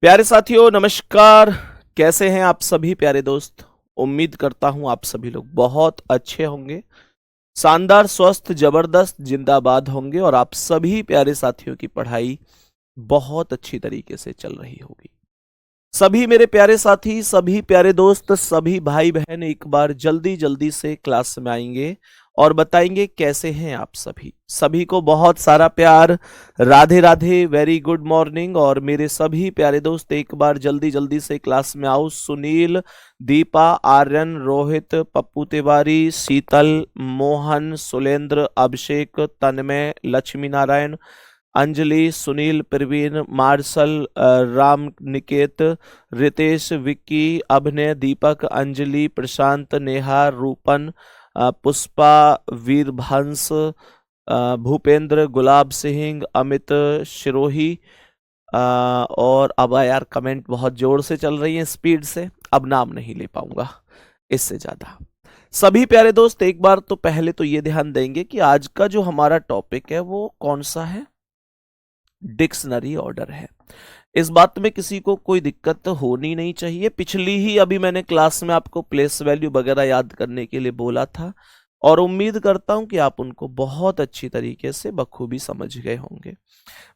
प्यारे साथियों नमस्कार। कैसे हैं आप सभी प्यारे दोस्त। उम्मीद करता हूं आप सभी लोग बहुत अच्छे होंगे, शानदार, स्वस्थ, जबरदस्त, जिंदाबाद होंगे और आप सभी प्यारे साथियों की पढ़ाई बहुत अच्छी तरीके से चल रही होगी। सभी मेरे प्यारे साथी, सभी प्यारे दोस्त, सभी भाई बहन एक बार जल्दी जल्दी से क्लास में आएंगे और बताएंगे कैसे हैं आप सभी। सभी को बहुत सारा प्यार, Radhe Radhe, very good morning. और मेरे सभी प्यारे दोस्त एक बार जल्दी जल्दी से क्लास में आओ। सुनील, दीपा, आर्यन, रोहित, पप्पू तिवारी, शीतल, मोहन, सुलेंद्र, अभिषेक, तन्मय, लक्ष्मी नारायण, अंजलि, सुनील, प्रवीण, मार्शल, राम निकेत, रितेश, विक्की, अभिनय, दीपक, अंजलि, प्रशांत, नेहा, रूपन, पुष्पा, वीरभंस, भूपेंद्र, गुलाब सिंह, अमित, शिरोही। और अब यार कमेंट बहुत जोर से चल रही है, स्पीड से, अब नाम नहीं ले पाऊंगा इससे ज्यादा। सभी प्यारे दोस्त एक बार तो पहले तो ये ध्यान देंगे कि आज का जो हमारा टॉपिक है वो कौन सा है, डिक्शनरी ऑर्डर है। इस बात में किसी को कोई दिक्कत तो होनी नहीं चाहिए। पिछली ही अभी मैंने क्लास में आपको प्लेस वैल्यू वगैरह याद करने के लिए बोला था और उम्मीद करता हूं कि आप उनको बहुत अच्छी तरीके से बखूबी समझ गए होंगे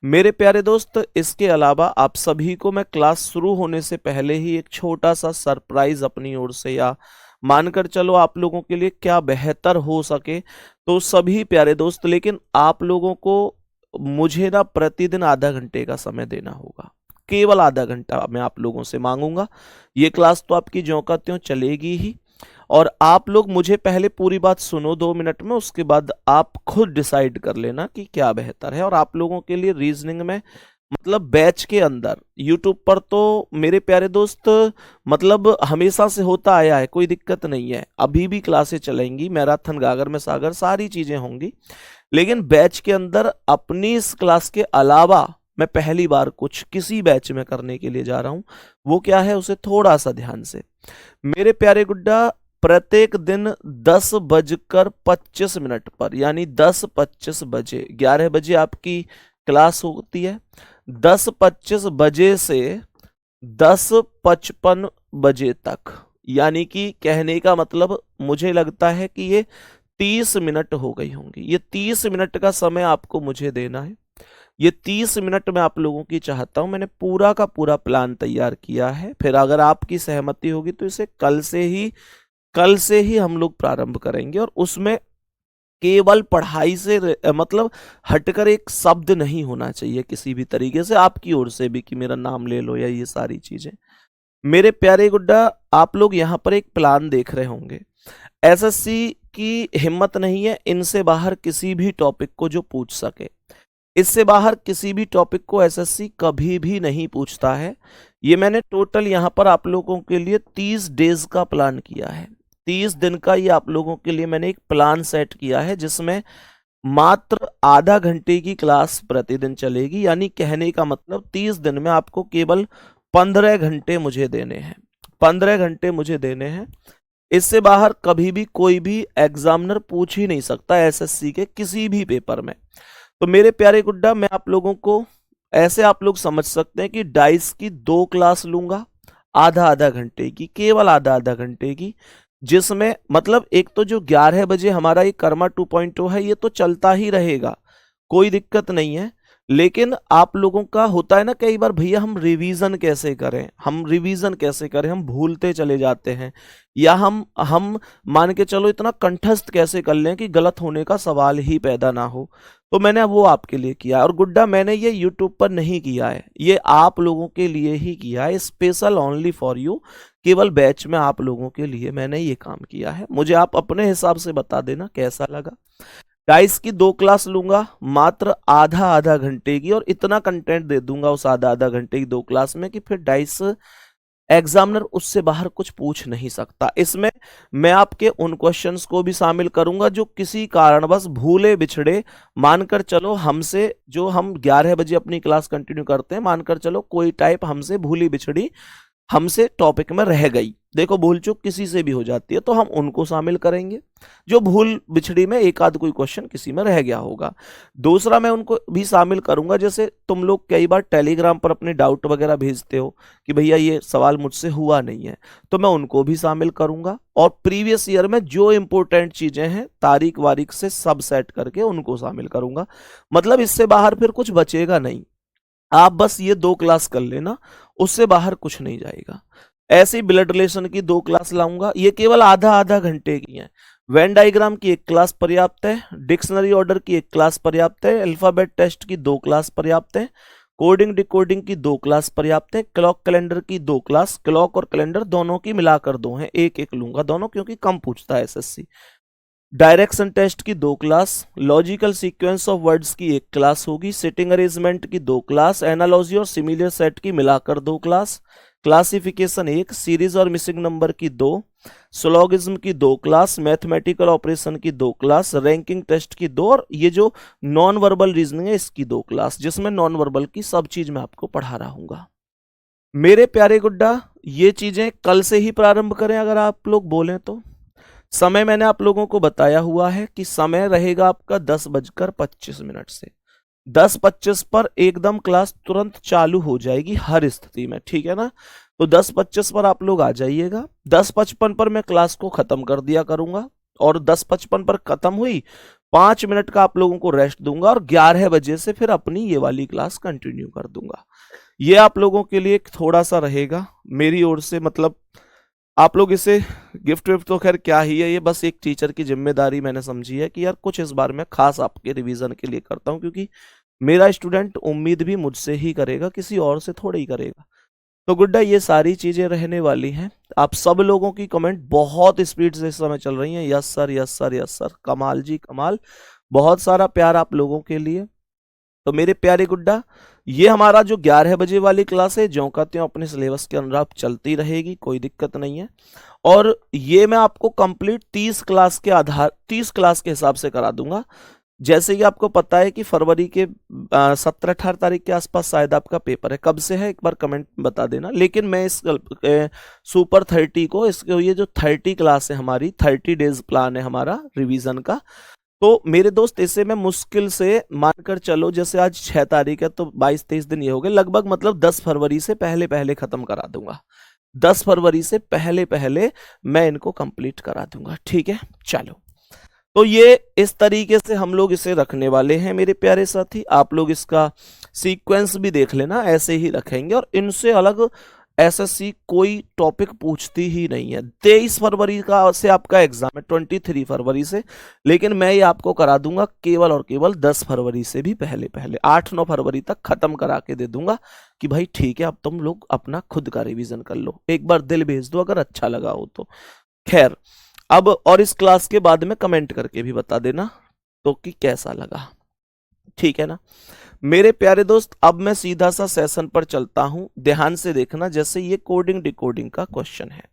मेरे प्यारे दोस्त। इसके अलावा आप सभी को मैं क्लास शुरू होने से पहले ही एक छोटा सा सरप्राइज अपनी ओर से, या मानकर चलो आप लोगों के लिए क्या बेहतर हो सके, तो सभी प्यारे दोस्त, लेकिन आप लोगों को मुझे ना प्रतिदिन आधा घंटे का समय देना होगा। केवल आधा घंटा मैं आप लोगों से मांगूंगा। ये क्लास तो आपकी ज्यों का त्यों चलेगी ही और आप लोग मुझे पहले पूरी बात सुनो 2 मिनट में, उसके बाद आप खुद डिसाइड कर लेना कि क्या बेहतर है। और आप लोगों के लिए रीजनिंग में मतलब बैच के अंदर यूट्यूब पर तो मेरे प्यारे दोस्त मतलब हमेशा से होता आया है, कोई दिक्कत नहीं है। अभी भी क्लासें चलेंगी, मैराथन, गागर में सागर, सारी चीजें होंगी। लेकिन बैच के अंदर अपनी इस क्लास के अलावा मैं पहली बार कुछ किसी बैच में करने के लिए जा रहा हूं। वो क्या है उसे थोड़ा सा ध्यान से मेरे प्यारे गुड्डा, प्रत्येक दिन 10:25 पर, यानी 10:25 बजे, 11 बजे आपकी क्लास होती है। 10:25 बजे से 10:55 बजे तक, यानी कि कहने का मतलब मुझे लगता है कि ये 30 मिनट हो गई होंगी। ये 30 मिनट का समय आपको मुझे देना है। ये 30 मिनट में आप लोगों की चाहता हूं, मैंने पूरा का पूरा प्लान तैयार किया है। फिर अगर आपकी सहमति होगी तो इसे कल से ही हम लोग प्रारंभ करेंगे और उसमें केवल पढ़ाई से मतलब हटकर एक शब्द नहीं होना चाहिए किसी भी तरीके से आपकी ओर से भी कि मेरा नाम ले लो या ये सारी चीजें। मेरे प्यारे गुड्डा, आप लोग यहाँ पर एक प्लान देख रहे होंगे। एसएससी की हिम्मत नहीं है इनसे बाहर किसी भी टॉपिक को जो पूछ सके। इससे बाहर किसी भी टॉपिक को एसएससी कभी भी नहीं पूछता है। ये मैंने टोटल यहाँ पर आप लोगों के लिए 30 डेज का प्लान किया है। 30 दिन का ये आप लोगों के लिए मैंने एक प्लान सेट किया है, जिसमें मात्र आधा घंटे की क्लास प्रतिदिन चलेगी। यानी कहने का मतलब 30 दिन में आपको केवल 15 घंटे मुझे देने हैं। 15 घंटे मुझे देने हैं। इससे बाहर कभी भी कोई भी एग्जामिनर पूछ ही नहीं सकता एसएससी के किसी भी पेपर में। तो मेरे प्यारे गुड्डा, मैं आप लोगों को ऐसे आप लोग समझ सकते हैं कि डाइस की 2 क्लास लूंगा, आधा आधा घंटे की, केवल आधा आधा घंटे की, जिसमें मतलब एक तो जो 11 बजे हमारा ये कर्मा 2.0 है ये तो चलता ही रहेगा, कोई दिक्कत नहीं है। लेकिन आप लोगों का होता है ना कई बार, भैया हम रिवीजन कैसे करें, हम भूलते चले जाते हैं, या हम मान के चलो इतना कंठस्थ कैसे कर लें कि गलत होने का सवाल ही पैदा ना हो। तो मैंने वो आपके लिए किया। और गुड्डा, मैंने ये यूट्यूब पर नहीं किया है, ये आप लोगों के लिए ही किया है, स्पेशल ओनली फॉर यू। केवल बैच में आप लोगों के लिए मैंने ये काम किया है। मुझे आप अपने हिसाब से बता देना कैसा लगा। डाइस की 2 क्लास लूंगा, मात्र आधा आधा घंटे की, और इतना कंटेंट दे दूंगा उस आधा आधा घंटे की 2 क्लास में कि फिर डाइस एग्जामिनर उससे बाहर कुछ पूछ नहीं सकता। इसमें मैं आपके उन क्वेश्चंस को भी शामिल करूंगा जो किसी कारणवश भूले बिछड़े, मानकर चलो हमसे, जो हम 11 बजे अपनी क्लास कंटिन्यू करते हैं, मानकर चलो कोई टाइप हमसे भूली बिछड़ी हमसे टॉपिक में रह गई, देखो भूल चूक किसी से भी हो जाती है, तो हम उनको शामिल करेंगे जो भूल बिछड़ी में एक आध कोई क्वेश्चन किसी में रह गया होगा। दूसरा मैं उनको भी शामिल करूंगा, जैसे तुम लोग कई बार टेलीग्राम पर अपने डाउट वगैरह भेजते हो कि भैया ये सवाल मुझसे हुआ नहीं है, तो मैं उनको भी शामिल करूंगा। और प्रीवियस ईयर में जो इंपॉर्टेंट चीजें हैं तारीख वारीख से सब सेट करके उनको शामिल करूंगा। मतलब इससे बाहर फिर कुछ बचेगा नहीं, आप बस ये 2 क्लास कर लेना, उससे बाहर कुछ नहीं जाएगा। ऐसे ही ब्लड रिलेशन की 2 क्लास लाऊंगा, ये केवल आधा आधा घंटे की हैं। वेन डायग्राम की 1 क्लास पर्याप्त है, डिक्शनरी ऑर्डर की 1 क्लास पर्याप्त है, अल्फाबेट टेस्ट की 2 क्लास पर्याप्त है, कोडिंग डिकोडिंग की 2 क्लास पर्याप्त है, क्लॉक कैलेंडर की 2 क्लास, क्लॉक और कैलेंडर दोनों की मिलाकर 2 हैं, एक एक लूंगा दोनों क्योंकि कम पूछता है एसएससी। डायरेक्शन टेस्ट की 2 class, logical sequence of words की 1 क्लास होगी, सिटिंग अरेंजमेंट की 2 क्लास, एनालॉजी और सिमिलर सेट की मिलाकर 2 क्लास, क्लासिफिकेशन 1, सीरीज और मिसिंग नंबर की 2, स्लोगिज्म की 2 क्लास, मैथमेटिकल ऑपरेशन की 2 क्लास, रैंकिंग टेस्ट की 2, और ये जो नॉन वर्बल रीजनिंग है इसकी 2 क्लास, जिसमें नॉन वर्बल की सब चीज मैं आपको पढ़ा रहा हूँ। मेरे प्यारे गुड्डा, ये चीजें कल से ही प्रारंभ करें अगर आप लोग बोलें तो। समय मैंने आप लोगों को बताया हुआ है कि समय रहेगा आपका 10:25 से 10:25 पर एकदम क्लास तुरंत चालू हो जाएगी हर स्थिति में, ठीक है ना। तो 10:25 पर आप लोग आ जाइएगा। 10:55 पर मैं क्लास को खत्म कर दिया करूंगा, और 10:55 पर खत्म हुई 5 मिनट का आप लोगों को रेस्ट दूंगा, और 11 बजे से फिर अपनी ये वाली क्लास कंटिन्यू कर दूंगा। ये आप लोगों के लिए थोड़ा सा रहेगा मेरी ओर से, मतलब आप लोग इसे गिफ्ट विफ्ट तो खैर क्या ही है, ये बस एक टीचर की जिम्मेदारी मैंने समझी है कि यार कुछ इस बार मैं खास आपके रिवीजन के लिए करता हूं, क्योंकि मेरा स्टूडेंट उम्मीद भी मुझसे ही करेगा, किसी और से थोड़ा ही करेगा। तो गुड्डा ये सारी चीजें रहने वाली हैं। आप सब लोगों की कमेंट बहुत स्पीड से इस समय चल रही हैं, yes sir yes sir yes sir, कमाल जी कमाल, बहुत सारा प्यार आप लोगों के लिए। तो मेरे प्यारे गुड्डा, ये हमारा जो 11 बजे वाली क्लास है ज्यों का त्यों अपने सिलेबस के अनुसार चलती रहेगी, कोई दिक्कत नहीं है। और ये मैं आपको कंप्लीट 30 क्लास के आधार 30 क्लास के हिसाब से करा दूंगा। जैसे कि आपको पता है कि फरवरी के 17-18 तारीख के आसपास शायद आपका पेपर है, कब से है एक बार कमेंट में बता देना। लेकिन मैं इस सुपर 30 को, इसको ये जो 30 क्लास है हमारी, 30 डेज प्लान है हमारा रिवीजन का, तो मेरे दोस्त इसे मैं मुश्किल से मानकर चलो, जैसे आज 6 तारीख है तो 22-23 दिन ये हो गए लगभग, मतलब 10 फरवरी से पहले पहले खत्म करा दूंगा। 10 फरवरी से पहले पहले मैं इनको कंप्लीट करा दूंगा, ठीक है। चलो, तो ये इस तरीके से हम लोग इसे रखने वाले हैं मेरे प्यारे साथी। आप लोग इसका सीक्वेंस भी देख लेना, ऐसे ही रखेंगे, और इनसे अलग एसएससी कोई टॉपिक पूछती ही नहीं है। 23 फरवरी का से आपका एग्जाम है, 23 फरवरी से, लेकिन मैं ये आपको करा दूंगा केवल और केवल 10 फरवरी से भी पहले पहले, 8-9 फरवरी तक खत्म करा के दे दूंगा कि भाई ठीक है अब तुम लोग अपना खुद का रिवीजन कर लो, एक बार दिल भेज दो अगर अच्छा लगा हो तो। खैर, अब और इस क्लास के बाद में कमेंट करके भी बता देना तो कि कैसा लगा, ठीक है ना मेरे प्यारे दोस्त। अब मैं सीधा सा सेशन पर चलता हूं, ध्यान से देखना। जैसे ये कोडिंग डिकोडिंग का क्वेश्चन है,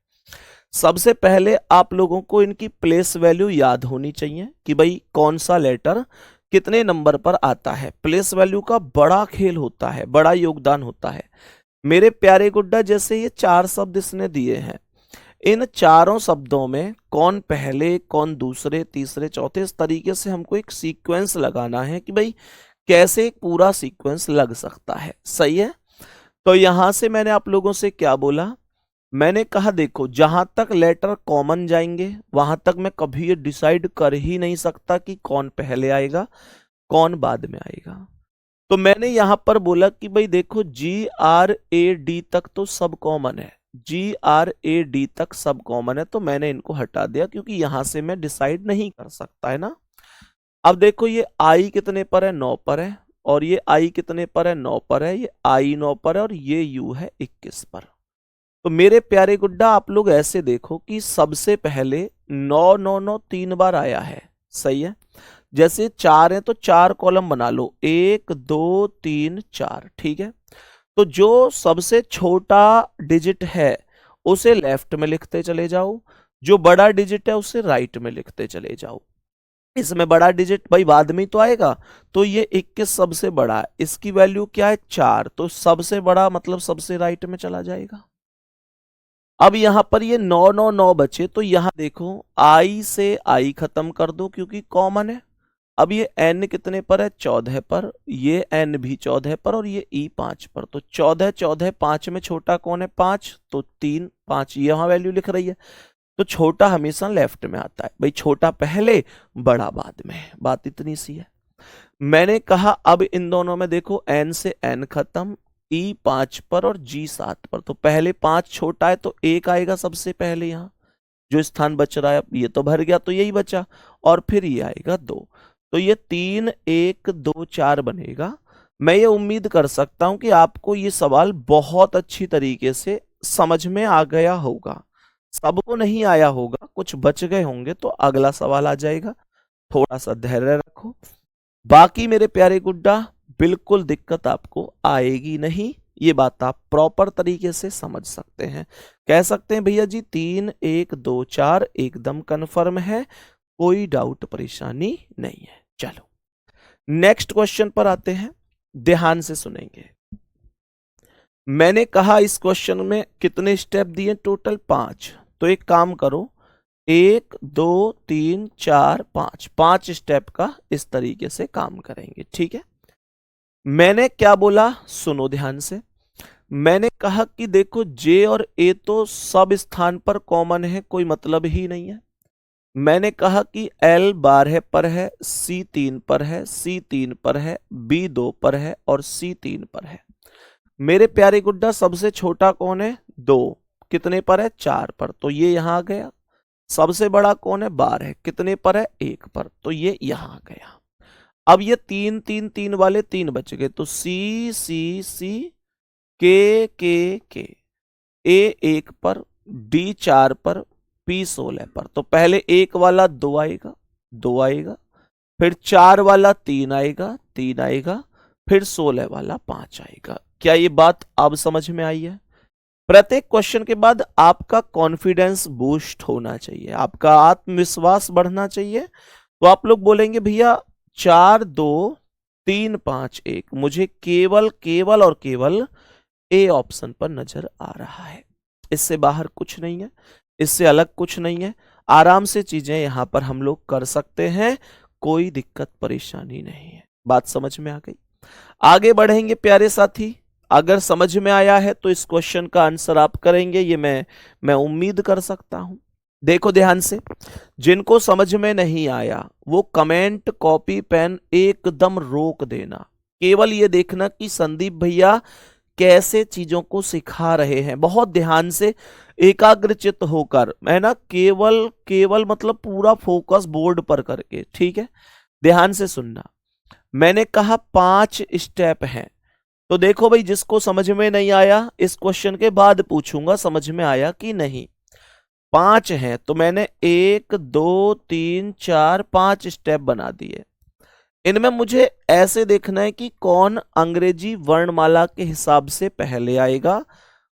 सबसे पहले आप लोगों को इनकी प्लेस वैल्यू याद होनी चाहिए कि भाई कौन सा लेटर कितने नंबर पर आता है। प्लेस वैल्यू का बड़ा खेल होता है, बड़ा योगदान होता है मेरे प्यारे गुड्डा। जैसे ये 4 शब्द इसने दिए हैं, इन चारों शब्दों में कौन पहले कौन दूसरे तीसरे चौथे, इस तरीके से हमको एक सीक्वेंस लगाना है कि भाई कैसे एक पूरा सीक्वेंस लग सकता है, सही है। तो यहां से मैंने आप लोगों से क्या बोला, मैंने कहा देखो जहां तक लेटर कॉमन जाएंगे वहां तक मैं कभी ये डिसाइड कर ही नहीं सकता कि कौन पहले आएगा कौन बाद में आएगा। तो मैंने यहां पर बोला कि भाई देखो GRAD तक तो सब कॉमन है, GRAD तक सब कॉमन है, तो मैंने इनको हटा दिया क्योंकि यहां से मैं डिसाइड नहीं कर सकता, है ना। अब देखो ये I कितने पर है, 9 पर है, और ये I कितने पर है, 9 पर है, ये I 9 पर है, और ये U है 21 पर। तो मेरे प्यारे गुड्डा आप लोग ऐसे देखो कि सबसे पहले 9 9 9 3 बार आया है, सही है। जैसे 4 है तो 4 कॉलम बना लो, 1 2 3 4, ठीक है। तो जो सबसे छोटा डिजिट है उसे लेफ्ट में लिखते चले जाओ, जो बड़ा डिजिट है उसे राइट में लिखते चले जाओ। इसमें बड़ा डिजिट भाई बाद में ही तो आएगा, तो ये 21 सबसे बड़ा है, इसकी वैल्यू क्या है 4, तो सबसे बड़ा मतलब सबसे राइट में चला जाएगा। अब यहां पर ये 9 9 9 बचे, तो यहां देखो आई से आई खत्म कर दो क्योंकि कॉमन है। अब ये n कितने पर है? 14 पर, ये n भी 14 पर और ये e 5 पर। तो 14 14 5 में छोटा कौन है? 5, तो 3 5 यहां वैल्यू लिख रही है। तो छोटा हमेशा लेफ्ट में आता है भाई, छोटा पहले बड़ा बाद में। बात इतनी सी है। मैंने कहा अब इन दोनों में देखो n से n खत्म, e 5 पर और g 7 पर। तो पहले 5 छोटा है तो 1 आएगा सबसे पहले, यहां जो स्थान बच रहा है ये तो भर गया तो यही बचा, और फिर ये आएगा 2। तो ये 3 1 2 4 बनेगा। मैं ये उम्मीद कर सकता हूं कि आपको ये सवाल बहुत अच्छी तरीके से समझ में आ गया होगा। सबको नहीं आया होगा, कुछ बच गए होंगे, तो अगला सवाल आ जाएगा। थोड़ा सा धैर्य रखो। बाकी मेरे प्यारे गुड्डा बिल्कुल दिक्कत आपको आएगी नहीं, ये बात आप प्रॉपर तरीके से समझ सकते हैं। कह सकते हैं भैया जी 3 1 2 4 एकदम कंफर्म है, कोई डाउट परेशानी नहीं है। चलो नेक्स्ट क्वेश्चन पर आते हैं, ध्यान से सुनेंगे। मैंने कहा इस क्वेश्चन में कितने स्टेप दिए? टोटल 5। तो एक काम करो, 1 2 3 4 5 5 स्टेप का इस तरीके से काम करेंगे, ठीक है। मैंने क्या बोला सुनो ध्यान से। मैंने कहा कि देखो जे और ए तो सब स्थान पर कॉमन है, कोई मतलब ही नहीं है। मैंने कहा कि L 12 पर है, C 3 पर है, C 3 पर है, B 2 पर है और C 3 पर है। मेरे प्यारे गुड्डा सबसे छोटा कौन है? 2, कितने पर है? 4 पर, तो ये यहां आ गया। सबसे बड़ा कौन है? 12, कितने पर है? 1 पर, तो ये यहां आ गया। अब ये 3 3 3 वाले 3 बच गए, तो C C C K A 1 पर, D 4 पर, P 16 पर। तो पहले 1 वाला 2 आएगा, 2 आएगा, फिर 4 वाला 3 आएगा, 3 आएगा, फिर 16 वाला 5 आएगा। क्या ये बात अब समझ में आई है? प्रत्येक क्वेश्चन के बाद आपका कॉन्फिडेंस बूस्ट होना चाहिए, आपका आत्मविश्वास बढ़ना चाहिए। तो आप लोग बोलेंगे भैया 4 2 3 5 1, मुझे केवल केवल और केवल ए ऑप्शन पर नजर आ रहा है, इससे बाहर कुछ नहीं है, इससे अलग कुछ नहीं है। आराम से चीजें यहां पर हम लोग कर सकते हैं, कोई दिक्कत परेशानी नहीं है। बात समझ में आ गई? आगे बढ़ेंगे प्यारे साथी। अगर समझ में आया है तो इस क्वेश्चन का आंसर आप करेंगे, ये मैं उम्मीद कर सकता हूं। देखो ध्यान से, जिनको समझ में नहीं आया वो कमेंट कॉपी पेन एकदम रोक देना। केवल ये देखना कि संदीप भैया कैसे चीजों को सिखा रहे हैं, बहुत ध्यान से एकाग्रचित्त होकर, है ना। केवल केवल मतलब पूरा फोकस बोर्ड पर करके, ठीक है। ध्यान से सुनना। मैंने कहा 5 स्टेप हैं, तो देखो भाई जिसको समझ में नहीं आया इस क्वेश्चन के बाद पूछूंगा समझ में आया कि नहीं। 5 हैं तो मैंने 1 2 3 4 5 स्टेप बना दिए। इनमें मुझे ऐसे देखना है कि कौन अंग्रेजी वर्णमाला के हिसाब से पहले आएगा,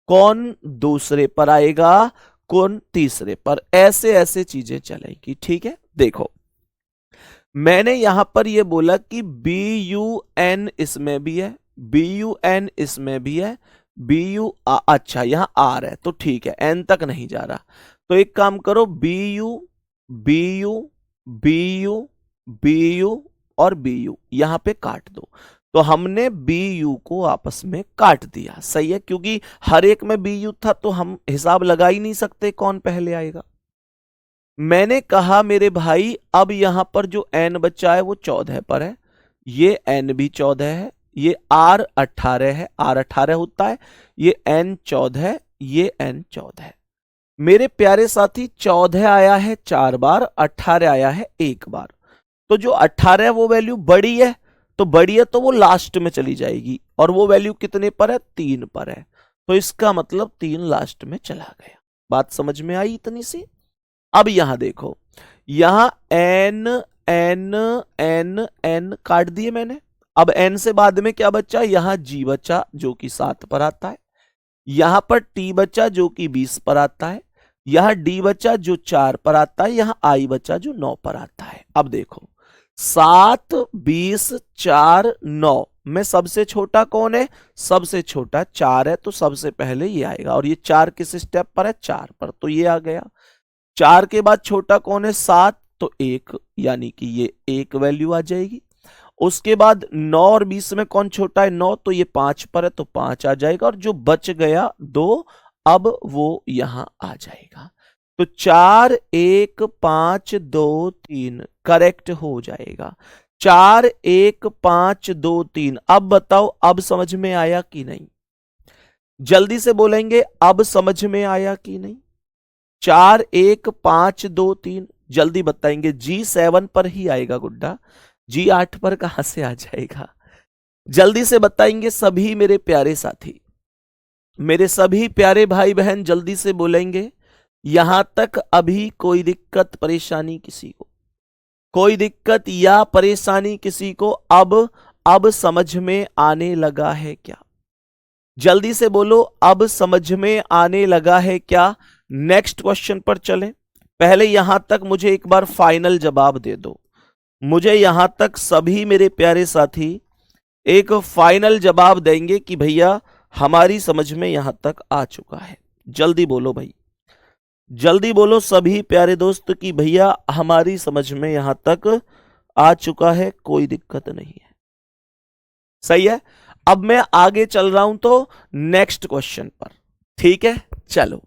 कौन दूसरे पर आएगा, कौन तीसरे पर, ऐसे ऐसे चीजें चलेंगी, ठीक है। देखो मैंने यहां पर यह बोला कि BUN इसमें भी है, BUN इसमें भी है, अच्छा यहां आर है तो ठीक है, एन तक नहीं जा रहा। तो एक काम करो, BU BU BU BU और BU यहां पे काट दो। तो हमने BU को आपस में काट दिया, सही है, क्योंकि हर एक में BU था तो हम हिसाब लगा ही नहीं सकते कौन पहले आएगा। मैंने कहा मेरे भाई अब यहां पर जो n बच्चा है वो 14 पर है, ये n भी 14 है, ये R 18 है, R 18 होता है, ये n 14 है, ये n 14 है। मेरे प्यारे साथी 14 आया है 4 बार, 18 आया है 1 बार। तो जो 18 है वो वैल्यू बड़ी है, तो बड़ी है तो वो लास्ट में चली जाएगी, और वो वैल्यू कितने पर है? 3 पर है, तो इसका मतलब 3 लास्ट में चला गया। बात समझ में आई इतनी सी? अब यहां देखो, यहां n n n n काट दिए मैंने। अब n से बाद में क्या बचा? यहां g बचा जो कि 7 पर आता है, यहां पर t बचा जो कि 20 पर आता है, यहां d बचा जो 4 पर आता है, यहां i बचा जो 9 पर आता है। अब देखो 7 20 4 9, में सबसे छोटा कौन है? सबसे छोटा 4 है, तो सबसे पहले ये आएगा। और ये 4 किस स्टेप पर है? 4 पर, तो ये आ गया। 4 के बाद छोटा कौन है? 7, तो 1, यानी कि ये 1 वैल्यू आ जाएगी। उसके बाद 9 और 20 में कौन छोटा है? 9, तो ये 5 पर है, तो 5 आ जाएगा। और जो बच गया 2, अब वो यहां आ जाएगा। तो 4 1 5 2 3 करेक्ट हो जाएगा। 4 1 5 2 3। अब बताओ, अब समझ में आया कि नहीं? जल्दी से बोलेंगे, अब समझ में आया कि नहीं? 4 1 5 2 3 जल्दी बताएंगे। G7 पर ही आएगा गुड्डा, G8 पर कहां से आ जाएगा? जल्दी से बताएंगे सभी मेरे प्यारे साथी, मेरे सभी प्यारे भाई बहन, जल्दी से बोलेंगे। यहां तक अभी कोई दिक्कत परेशानी किसी को? कोई दिक्कत या परेशानी किसी को? अब समझ में आने लगा है क्या? जल्दी से बोलो, अब समझ में आने लगा है क्या? नेक्स्ट क्वेश्चन पर चलें। पहले यहां तक मुझे एक बार फाइनल जवाब दे दो। मुझे यहां तक सभी मेरे प्यारे साथी एक फाइनल जवाब देंगे कि भैया हमारी समझ में यहां तक आ चुका है। जल्दी बोलो भाई, जल्दी बोलो सभी प्यारे दोस्त कि भैया हमारी समझ में यहां तक आ चुका है, कोई दिक्कत नहीं है। सही है। अब मैं आगे चल रहा हूं तो नेक्स्ट क्वेश्चन पर, ठीक है? चलो,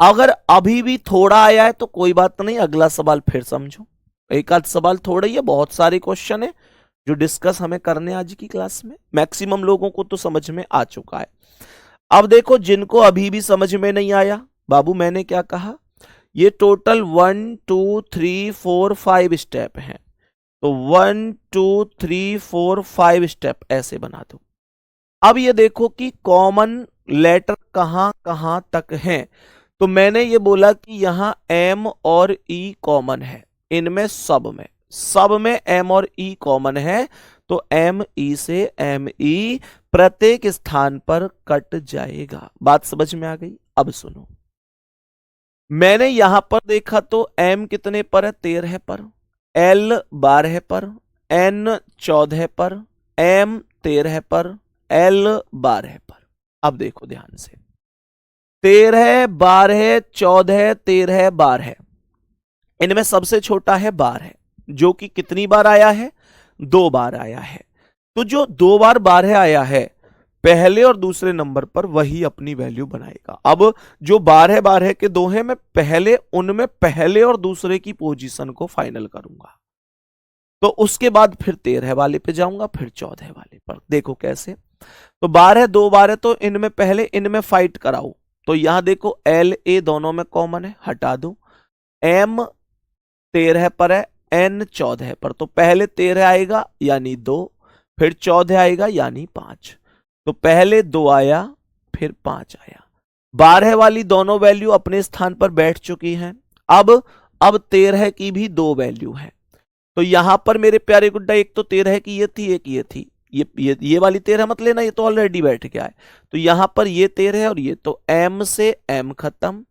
अगर अभी भी थोड़ा आया है तो कोई बात नहीं, अगला सवाल फिर समझो। एक आध सवाल थोड़ा ही है, बहुत सारे क्वेश्चन है जो डिस्कस हमें करने आज की क्लास में। मैक्सिमम लोगों को तो समझ में आ चुका है। अब देखो, जिनको अभी भी समझ में नहीं आया, बाबू मैंने क्या कहा, ये टोटल 1 2 3 4 5 स्टेप हैं, तो 1 2 3 4 5 स्टेप ऐसे बना दो। अब ये देखो कि कॉमन लेटर कहां कहां तक हैं। तो मैंने ये बोला कि यहां M और E कॉमन है, इनमें सब में M और E कॉमन है, तो ME से ME प्रत्येक स्थान पर कट जाएगा। बात समझ में आ गई? अब सुनो, मैंने यहां पर देखा तो M कितने पर है? 13 पर, L 12 पर, N 14 पर, M 13 पर, L 12 पर। अब देखो ध्यान से, 13 12 14 13 12, इनमें सबसे छोटा है 12, जो कि कितनी बार आया है? 2 बार आया है। तो जो 2 बार 12 आया है, पहले और दूसरे नंबर पर वही अपनी वैल्यू बनाएगा। अब जो 12 12 के दो हैं, मैं पहले उनमें पहले और दूसरे की पोजीशन को फाइनल करूंगा, तो उसके बाद फिर 13 वाले पे जाऊंगा, फिर 14 वाले पर। देखो कैसे, तो 12 2 12, तो इनमें पहले इनमें फाइट कराओ। तो यहां देखो L A दोनों में कॉमन है, हटा दो। M 13 पर है, N 14 पर, तो पहले 13 आएगा यानी 2, फिर 14 आएगा यानी 5। तो पहले 2 आया, फिर 5 आया। 12 वाली दोनों वैल्यू अपने स्थान पर बैठ चुकी हैं। अब 13 की भी 2 वैल्यू है। तो यहां पर मेरे प्यारे गुड्डा, एक तो 13 की ये थी, एक ये थी। ये वाली 13 मत लेना, ये तो ऑलरेडी बैठ गया है। तो यहां पर ये 13 है और ये, तो M से M खत्म,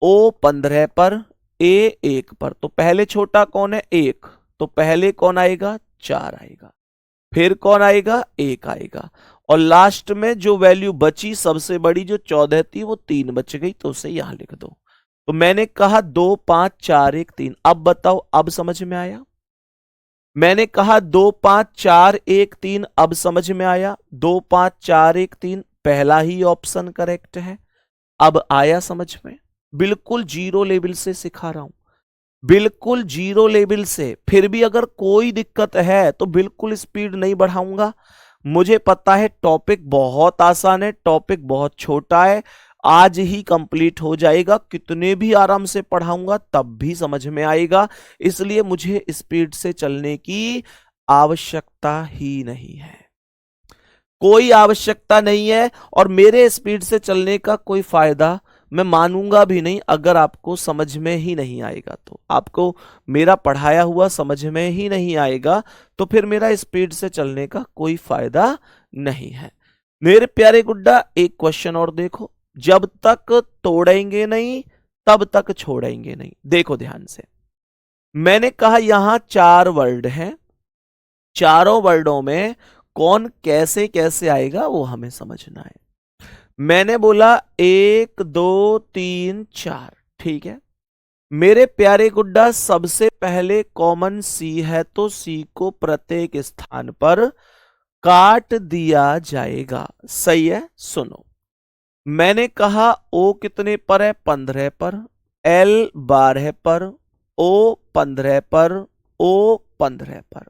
O 15 पर, A 1 पर। तो पहले छोटा कौन है? 1, तो पहले कौन आएगा? 4 आएगा, फिर कौन आएगा? 1 आएगा, और लास्ट में जो वैल्यू बची सबसे बड़ी जो 14 थी वो 3 बच गई, तो उसे यहां लिख दो। तो मैंने कहा 2 5 4 1 3। अब बताओ, अब समझ में आया? मैंने कहा 2 5 4 1 3, अब समझ में आया? 2 5 4 1 3 पहला ही ऑप्शन करेक्ट है। अब आया समझ में? बिल्कुल जीरो लेवल से सिखा रहा हूं, बिल्कुल जीरो लेवल से। फिर भी अगर कोई दिक्कत है तो बिल्कुल स्पीड नहीं बढ़ाऊंगा। मुझे पता है टॉपिक बहुत आसान है, टॉपिक बहुत छोटा है, आज ही कंप्लीट हो जाएगा। कितने भी आराम से पढ़ाऊंगा तब भी समझ में आएगा, इसलिए मुझे स्पीड से चलने की आवश्यकता ही नहीं है, कोई आवश्यकता नहीं है। और मेरे स्पीड से चलने का कोई फायदा मैं मानूंगा भी नहीं अगर आपको समझ में ही नहीं आएगा। तो आपको मेरा पढ़ाया हुआ समझ में ही नहीं आएगा तो फिर मेरा स्पीड से चलने का कोई फायदा नहीं है। मेरे प्यारे गुड्डा, एक क्वेश्चन और देखो, जब तक तोड़ेंगे नहीं तब तक छोड़ेंगे नहीं। देखो ध्यान से, मैंने कहा यहां 4 वर्ड हैं, चारों वर्डों में कौन कैसे कैसे आएगा वो हमें समझना है। मैंने बोला 1 2 3 4, ठीक है। मेरे प्यारे गुड्डा, सबसे पहले कॉमन सी है तो सी को प्रत्येक स्थान पर काट दिया जाएगा। सही है। सुनो, मैंने कहा ओ कितने पर है? 15 पर, एल 12 पर, ओ 15 पर, ओ 15 पर।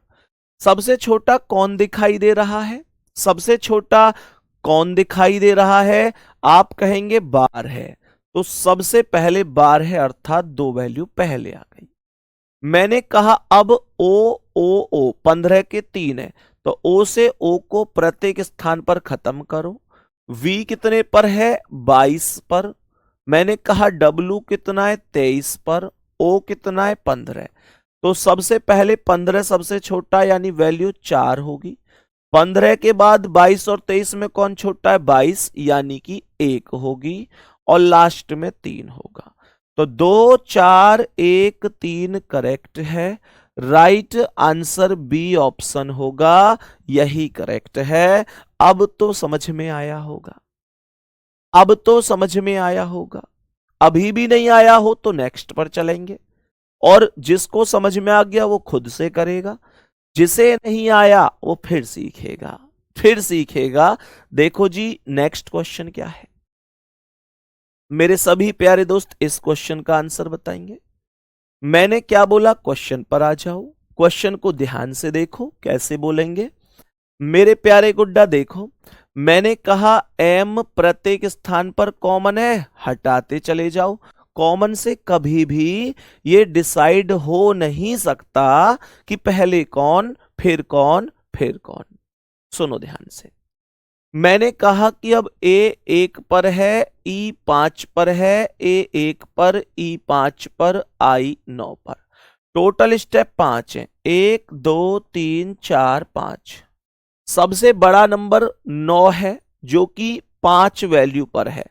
सबसे छोटा कौन दिखाई दे रहा है? सबसे छोटा कौन दिखाई दे रहा है? आप कहेंगे बार है, तो सबसे पहले बार है, अर्थात 2 वैल्यू पहले आ गई। मैंने कहा अब ओ 15 के 3 है, तो ओ से ओ को प्रत्येक स्थान पर खत्म करो। वी कितने पर है? 22 पर। मैंने कहा डब्लू कितना है? 23 पर। ओ कितना है? 15। तो सबसे पहले 15 सबसे छोटा, यानी वैल्यू 4 होगी। 15 के बाद 22 और 23 में कौन छोटा है? 22, यानी कि 1 होगी, और लास्ट में 3 होगा। तो 2 4 1 3 करेक्ट है। राइट आंसर बी ऑप्शन होगा, यही करेक्ट है। अब तो समझ में आया होगा, अब तो समझ में आया होगा। अभी भी नहीं आया हो तो नेक्स्ट पर चलेंगे, और जिसको समझ में आ गया वो खुद से करेगा, जिसे नहीं आया वो फिर सीखेगा, फिर सीखेगा। देखो जी, नेक्स्ट क्वेश्चन क्या है? मेरे सभी प्यारे दोस्त इस क्वेश्चन का आंसर बताएंगे। मैंने क्या बोला? क्वेश्चन पर आ जाओ, क्वेश्चन को ध्यान से देखो कैसे बोलेंगे। मेरे प्यारे गुड्डा देखो, मैंने कहा एम प्रत्येक स्थान पर कॉमन है, हटाते चले जाओ। कॉमन से कभी भी ये डिसाइड हो नहीं सकता कि पहले कौन फिर कौन फिर कौन। सुनो ध्यान से, मैंने कहा कि अब ए 1 पर है, ई 5 पर है, ए 1 पर, ई 5 पर, आई 9 पर। टोटल स्टेप 5 है, 1 2 3 4 5। सबसे बड़ा नंबर 9 है, जो कि 5 वैल्यू पर है,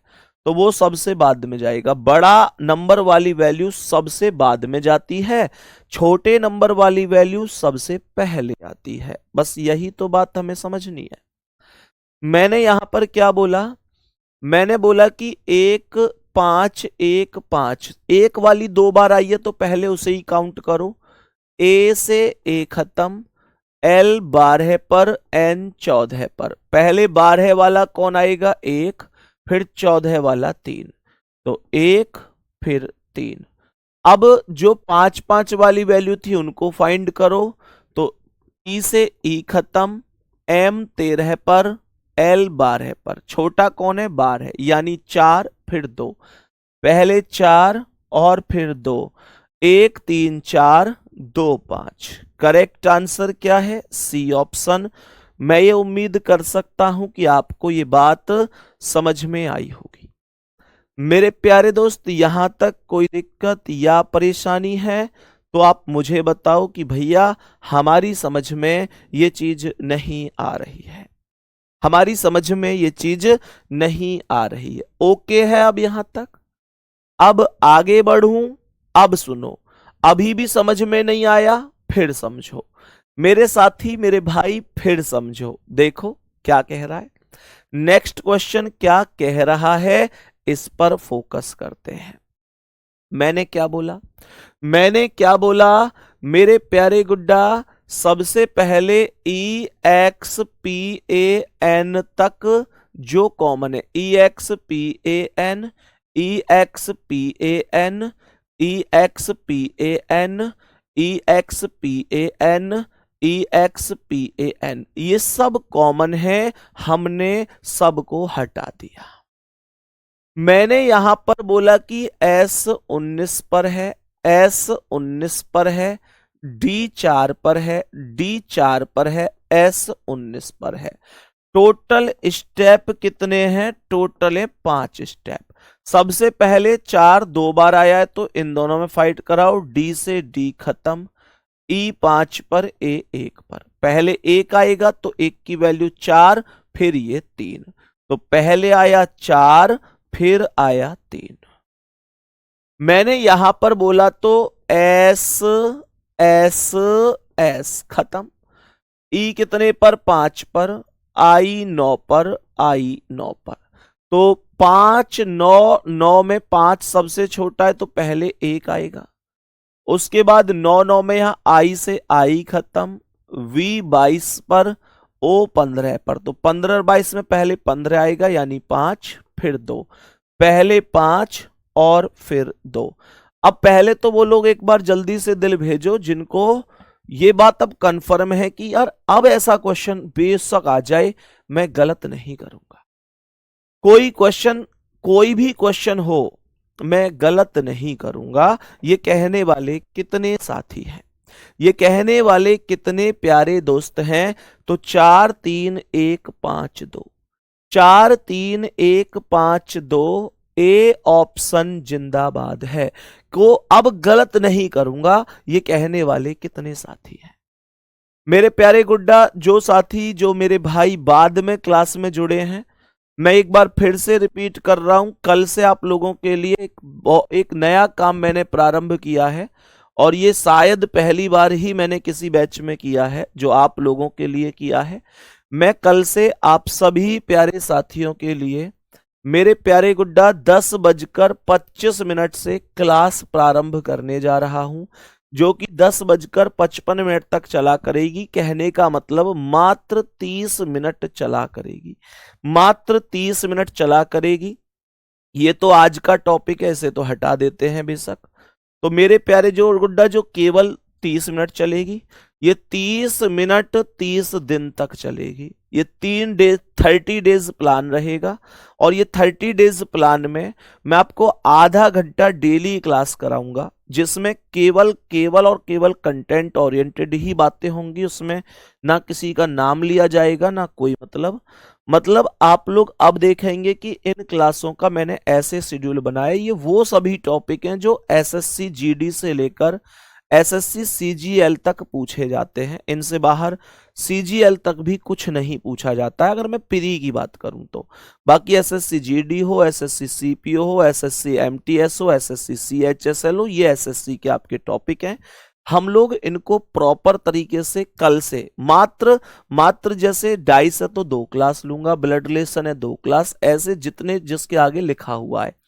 तो वो सबसे बाद में जाएगा। बड़ा नंबर वाली वैल्यू सबसे बाद में जाती है, छोटे नंबर वाली वैल्यू सबसे पहले आती है। बस यही तो बात हमें समझनी है। मैंने यहां पर क्या बोला? मैंने बोला कि 1 5 1 5, एक वाली 2 बार आई है तो पहले उसे ही काउंट करो। ए से ए खत्म, एल 12 पर, एन 14 पर। पहले 12 वाला कौन आएगा? 1, फिर 14 वाला 3, तो 1 फिर 3। अब जो 5 5 वाली वैल्यू थी उनको फाइंड करो, तो ई से ई खत्म, एम 13 पर, एल 12 पर। छोटा कौन है? 12, यानी 4 फिर 2, पहले 4 और फिर 2, 1 3 4 2 5। करेक्ट आंसर क्या है? C option. मैं ये उम्मीद कर सकता हूं कि आपको ये बात समझ में आई होगी। मेरे प्यारे दोस्त, यहां तक कोई दिक्कत या परेशानी है तो आप मुझे बताओ कि भैया हमारी समझ में ये चीज नहीं आ रही है, हमारी समझ में ये चीज नहीं आ रही है। ओके है अब यहां तक? अब आगे बढ़ूं। अब सुनो, अभी भी समझ में नहीं आया? फिर समझो मेरे साथी, मेरे भाई, फिर समझो। देखो क्या कह रहा है, नेक्स्ट क्वेश्चन क्या कह रहा है, इस पर फोकस करते हैं। मैंने क्या बोला? मैंने क्या बोला मेरे प्यारे गुड्डा? सबसे पहले E X P A N तक जो कॉमन है, E X P A N, E X P A N, E X P A N, E X P A N, E X P A N, ये सब common है, हमने सबको हटा दिया। मैंने यहां पर बोला कि एस 19 पर है, एस 19 पर है, डी 4 पर है, डी 4 पर है, एस 19 पर है। टोटल स्टेप कितने हैं? टोटल है 5 स्टेप। सबसे पहले 4 2 बार आया है तो इन दोनों में फाइट कराओ, डी से डी खत्म, ई 5 पर, ए 1 पर। पहले 1 आएगा तो 1 की वैल्यू 4, फिर ये 3, तो पहले आया 4 फिर आया 3। मैंने यहां पर बोला तो एस एस एस खत्म, ई कितने पर? 5 पर, आई 9 पर, आई 9 पर। तो 5 9, 9 में 5 सबसे छोटा है तो पहले 1 आएगा। उसके बाद 9 9 में यहां आई से आई खत्म, वी 22 पर, ओ 15 पर। तो 15 22 में पहले 15 आएगा यानी 5, फिर 2, पहले 5 और फिर 2। अब पहले तो वो लोग एक बार जल्दी से दिल भेजो जिनको ये बात अब कंफर्म है कि यार अब ऐसा क्वेश्चन बेशक आ जाए मैं गलत नहीं करूंगा। कोई भी क्वेश्चन हो मैं गलत नहीं करूंगा। ये कहने वाले कितने साथी हैं? ये कहने वाले कितने प्यारे दोस्त हैं? तो 4 3 1 5 2, 4 3 1 5 2, ए ऑप्शन जिंदाबाद है। को अब गलत नहीं करूंगा, ये कहने वाले कितने साथी हैं? मेरे प्यारे गुड्डा, जो साथी जो मेरे भाई बाद में क्लास में जुड़े हैं, मैं एक बार फिर से रिपीट कर रहा हूं, कल से आप लोगों के लिए एक नया काम मैंने प्रारंभ किया है और ये शायद पहली बार ही मैंने किसी बैच में किया है जो आप लोगों के लिए किया है। मैं कल से आप सभी प्यारे साथियों के लिए मेरे प्यारे गुड्डा 10:25 से क्लास प्रारंभ करने जा रहा हूं, जो कि 10:55 तक चला करेगी। कहने का मतलब मात्र 30 मिनट चला करेगी, मात्र 30 मिनट चला करेगी। ये तो आज का टॉपिक है, इसे तो हटा देते हैं बेशक। तो मेरे प्यारे जो गुड्डा, जो केवल 30 मिनट चलेगी, ये 30 मिनट 30 दिन तक चलेगी। ये 30 डेज प्लान रहेगा और ये 30 डेज प्लान में मैं आपको आधा घंटा डेली क्लास कराऊंगा, जिसमें केवल और केवल कंटेंट ओरिएंटेड ही बातें होंगी। उसमें ना किसी का नाम लिया जाएगा ना कोई मतलब आप लोग अब देखेंगे कि इन क्लासों का मैंने ऐसे शेड्यूल बनाया। ये वो सभी टॉपिक हैं जो एसएससी जीडी से लेकर एसएससी सीजीएल तक पूछे जाते हैं। इनसे बाहर सीजीएल तक भी कुछ नहीं पूछा जाता है अगर मैं प्री की बात करूं तो। बाकी एसएससी जीडी हो, एसएससी सीपीओ हो, एसएससी एमटीएस हो, एसएससी सीएचएसएल हो, ये एसएससी के आपके टॉपिक हैं। हम लोग इनको प्रॉपर तरीके से कल से मात्र जैसे डाइस है तो 2 क्लास लूंगा, ब्लड रिलेशन है 2 क्लास, ऐसे जितने जिसके आगे लिखा हुआ है।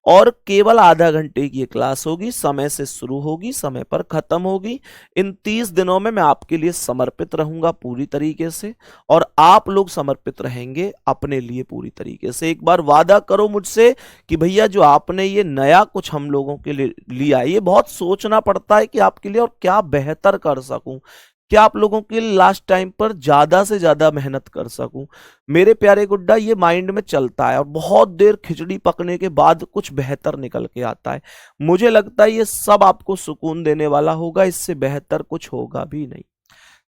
और केवल आधा घंटे की ये क्लास होगी, समय से शुरू होगी, समय पर खत्म होगी। इन 30 दिनों में मैं आपके लिए समर्पित रहूंगा पूरी तरीके से और आप लोग समर्पित रहेंगे अपने लिए पूरी तरीके से। एक बार वादा करो मुझसे कि भैया जो आपने ये नया कुछ हम लोगों के लिए लिया, ये बहुत सोचना पड़ता है कि आपके लिए और क्या बेहतर कर सकूं, क्या आप लोगों के लास्ट टाइम पर ज्यादा से ज्यादा मेहनत कर सकूं। मेरे प्यारे गुड्डा, ये माइंड में चलता है और बहुत देर खिचड़ी पकने के बाद कुछ बेहतर निकल के आता है। मुझे लगता है ये सब आपको सुकून देने वाला होगा, इससे बेहतर कुछ होगा भी नहीं।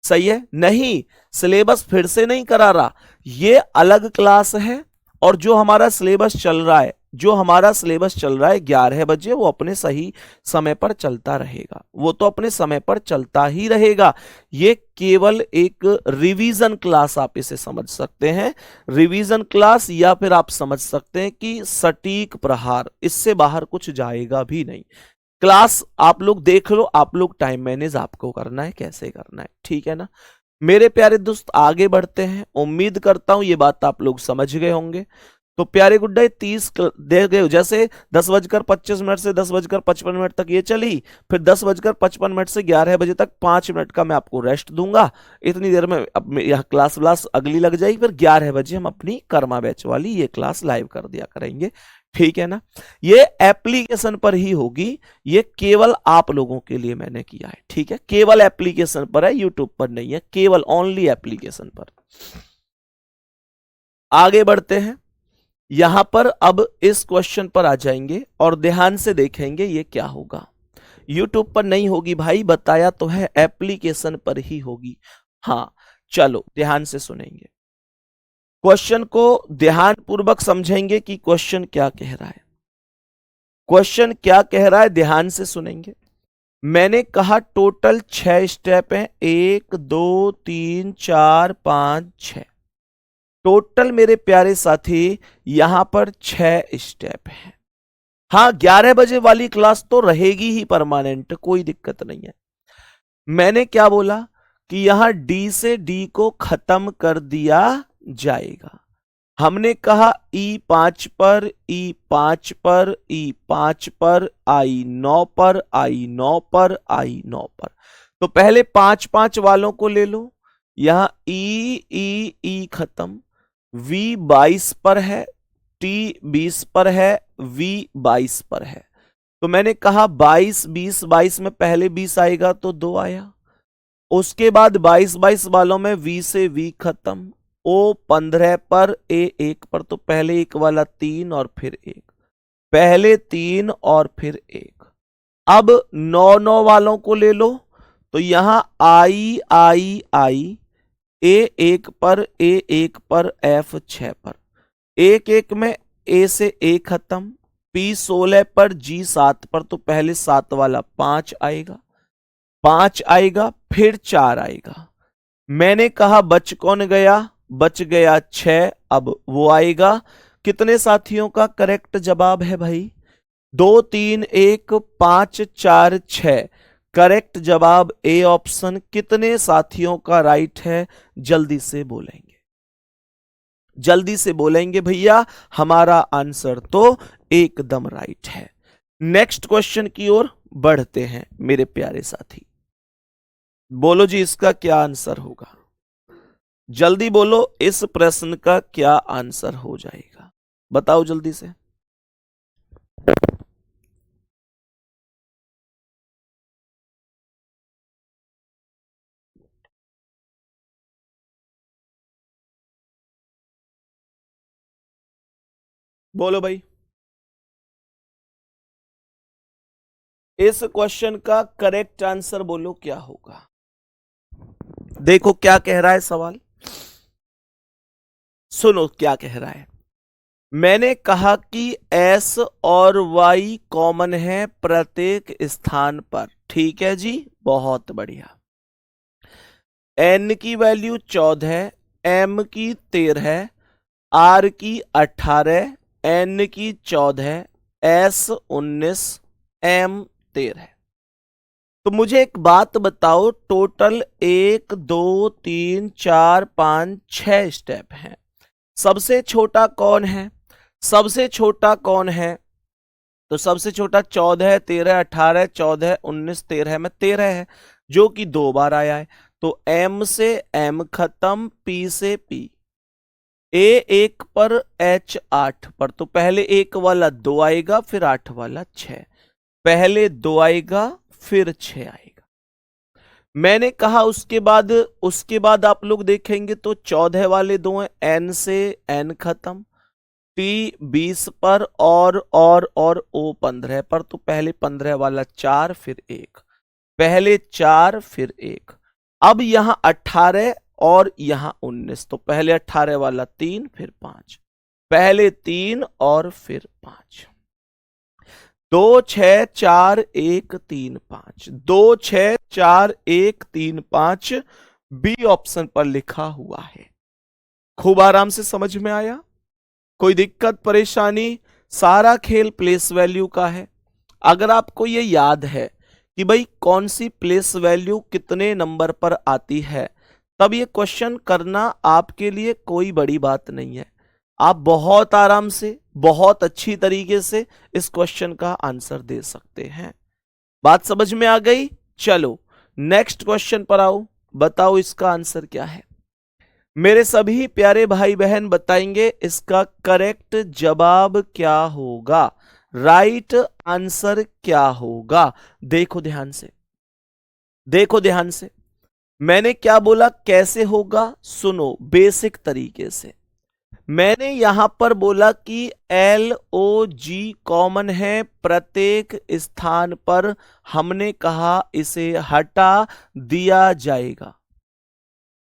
सही है? नहीं, सिलेबस फिर से नहीं करा रहा, ये अलग क्लास है और जो हमारा सिलेबस चल रहा है, 11 बजे, वो अपने सही समय पर चलता रहेगा, वो तो अपने समय पर चलता ही रहेगा। ये केवल एक रिवीजन क्लास आप इसे समझ सकते हैं, रिवीजन क्लास, या फिर आप समझ सकते हैं कि सटीक प्रहार, इससे बाहर कुछ जाएगा भी नहीं। क्लास आप लोग देख लो, आप लोग टाइम मैनेज आपको करना है, कैसे करना है, ठीक है ना। मेरे प्यारे दोस्त, आगे बढ़ते हैं। उम्मीद करता हूं ये बात आप लोग समझ गए होंगे। तो प्यारे गुड्डा, 30 दे गए, जैसे 10:25 से 10:55 तक ये चली, फिर 10:55 से 11 बजे तक 5 मिनट का मैं आपको रेस्ट दूंगा। इतनी देर में अब यह क्लास अगली लग जाएगी, फिर 11 बजे हम अपनी कर्मा बैच वाली ये क्लास लाइव कर दिया करेंगे, ठीक है ना। ये एप्लीकेशन पर ही होगी, ये केवल आप लोगों के लिए मैंने किया है, ठीक है। केवल एप्लीकेशन पर है, यूट्यूब पर नहीं है, केवल ओनली एप्लीकेशन पर। आगे बढ़ते हैं। यहां पर अब इस क्वेश्चन पर आ जाएंगे और ध्यान से देखेंगे ये क्या होगा। यूट्यूब पर नहीं होगी भाई, बताया तो है, एप्लीकेशन पर ही होगी। हाँ, चलो ध्यान से सुनेंगे, क्वेश्चन को ध्यान पूर्वक समझेंगे कि क्वेश्चन क्या कह रहा है। क्वेश्चन क्या कह रहा है ध्यान से सुनेंगे। मैंने कहा टोटल 6 स्टेप हैं, 1 2 3 4 5 6, टोटल मेरे प्यारे साथी यहां पर 6 स्टेप हैं। हाँ, 11 बजे वाली क्लास तो रहेगी ही परमानेंट, कोई दिक्कत नहीं है। मैंने क्या बोला कि यहां डी से डी को खत्म कर दिया जाएगा। हमने कहा E5 पर, E5 पर, E5 पर, I9 पर, I9 पर, I9 पर। तो पहले 5 5 वालों को ले लो। यहां E खत्म, V22 पर है, T20 पर है, V22 पर है। तो मैंने कहा 22 20 22 में पहले 20 आएगा तो 2 आया। उसके बाद 22 22 वालों में V से V खत्म, O15 पर, A1 पर। तो पहले एक वाला 3 और फिर 1, पहले 3 और फिर 1। अब 9 9 वालों को ले लो। तो यहां I A1 पर, A1 पर, F6 पर। 1 1 में A से A खत्म, P16 पर, G7 पर। तो पहले 7 वाला 5 आएगा, 5 आएगा, फिर 4 आएगा। मैंने कहा बच कौन गया? बच गया 6। अब वो आएगा। कितने साथियों का करेक्ट जवाब है भाई? 2 3 1 5 4 6। करेक्ट जवाब ए ऑप्शन। कितने साथियों का राइट है? जल्दी से बोलेंगे, जल्दी से बोलेंगे भैया। हमारा आंसर तो एकदम राइट है। नेक्स्ट क्वेश्चन की ओर बढ़ते हैं मेरे प्यारे साथी। बोलो जी, इसका क्या आंसर होगा? जल्दी बोलो, इस प्रश्न का क्या आंसर हो जाएगा? बताओ जल्दी से। बोलो भाई, इस क्वेश्चन का करेक्ट आंसर बोलो क्या होगा? देखो क्या कह रहा है सवाल, सुनो क्या कह रहा है। मैंने कहा कि S और Y कॉमन है प्रत्येक स्थान पर। ठीक है जी, बहुत बढ़िया। N की वैल्यू 14, M की 13, R की 18, N की 14, S 19, M 13। तो मुझे एक बात बताओ, टोटल 1 2 3 4 5 6 स्टेप हैं। सबसे छोटा कौन है? सबसे छोटा कौन है? तो सबसे छोटा 14 13 18 14 19 13 में 13 है, जो कि 2 बार आया है। तो M से M खत्म, P से P। A1 पर, H8 पर। तो पहले 1 वाला 2 आएगा, फिर 8 वाला 6। पहले 2 आएगा, फिर 6 आएगा। मैंने कहा उसके बाद आप लोग देखेंगे तो 14 वाले 2 हैं, N से N खत्म, T20 पर और O15 पर। तो पहले 15 वाला 4, फिर 1, पहले 4 फिर 1। अब यहां 18 और यहां 19। तो पहले 18 वाला 3, फिर 5, पहले 3 और फिर 5। 2 6 4 1 3 5, 2 6 4 1 3 5 बी ऑप्शन पर लिखा हुआ है। खूब आराम से समझ में आया? कोई दिक्कत परेशानी? सारा खेल प्लेस वैल्यू का है। अगर आपको ये याद है कि भाई कौन सी प्लेस वैल्यू कितने नंबर पर आती है, तब ये क्वेश्चन करना आपके लिए कोई बड़ी बात नहीं है। आप बहुत आराम से, बहुत अच्छी तरीके से इस क्वेश्चन का आंसर दे सकते हैं। बात समझ में आ गई? चलो नेक्स्ट क्वेश्चन पर आओ। बताओ इसका आंसर क्या है? मेरे सभी प्यारे भाई बहन बताएंगे इसका करेक्ट जवाब क्या होगा, राइट आंसर क्या होगा। देखो ध्यान से, देखो ध्यान से। मैंने क्या बोला, कैसे होगा? सुनो बेसिक तरीके से। मैंने यहां पर बोला कि LOG कॉमन है प्रत्येक स्थान पर। हमने कहा इसे हटा दिया जाएगा।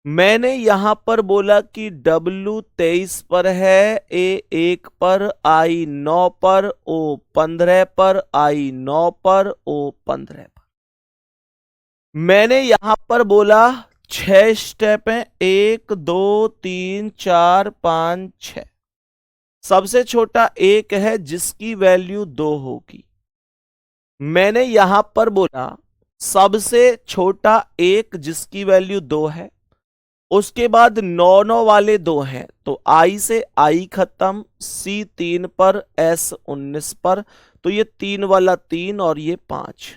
मैंने यहां पर बोला कि W23 पर है, A1 पर, I9 पर, O15 पर, I9 पर, O15 पर। मैंने यहां पर बोला 6 स्टेप हैं, 1 2 3 4 5 6। सबसे छोटा 1 है जिसकी वैल्यू 2 होगी। मैंने यहां पर बोला सबसे छोटा 1 जिसकी वैल्यू 2 है, उसके बाद 9 9 वाले 2 हैं, तो आई से आई खत्म, सी 3 पर, एस 19 पर, तो ये 3 वाला 3 और ये 5,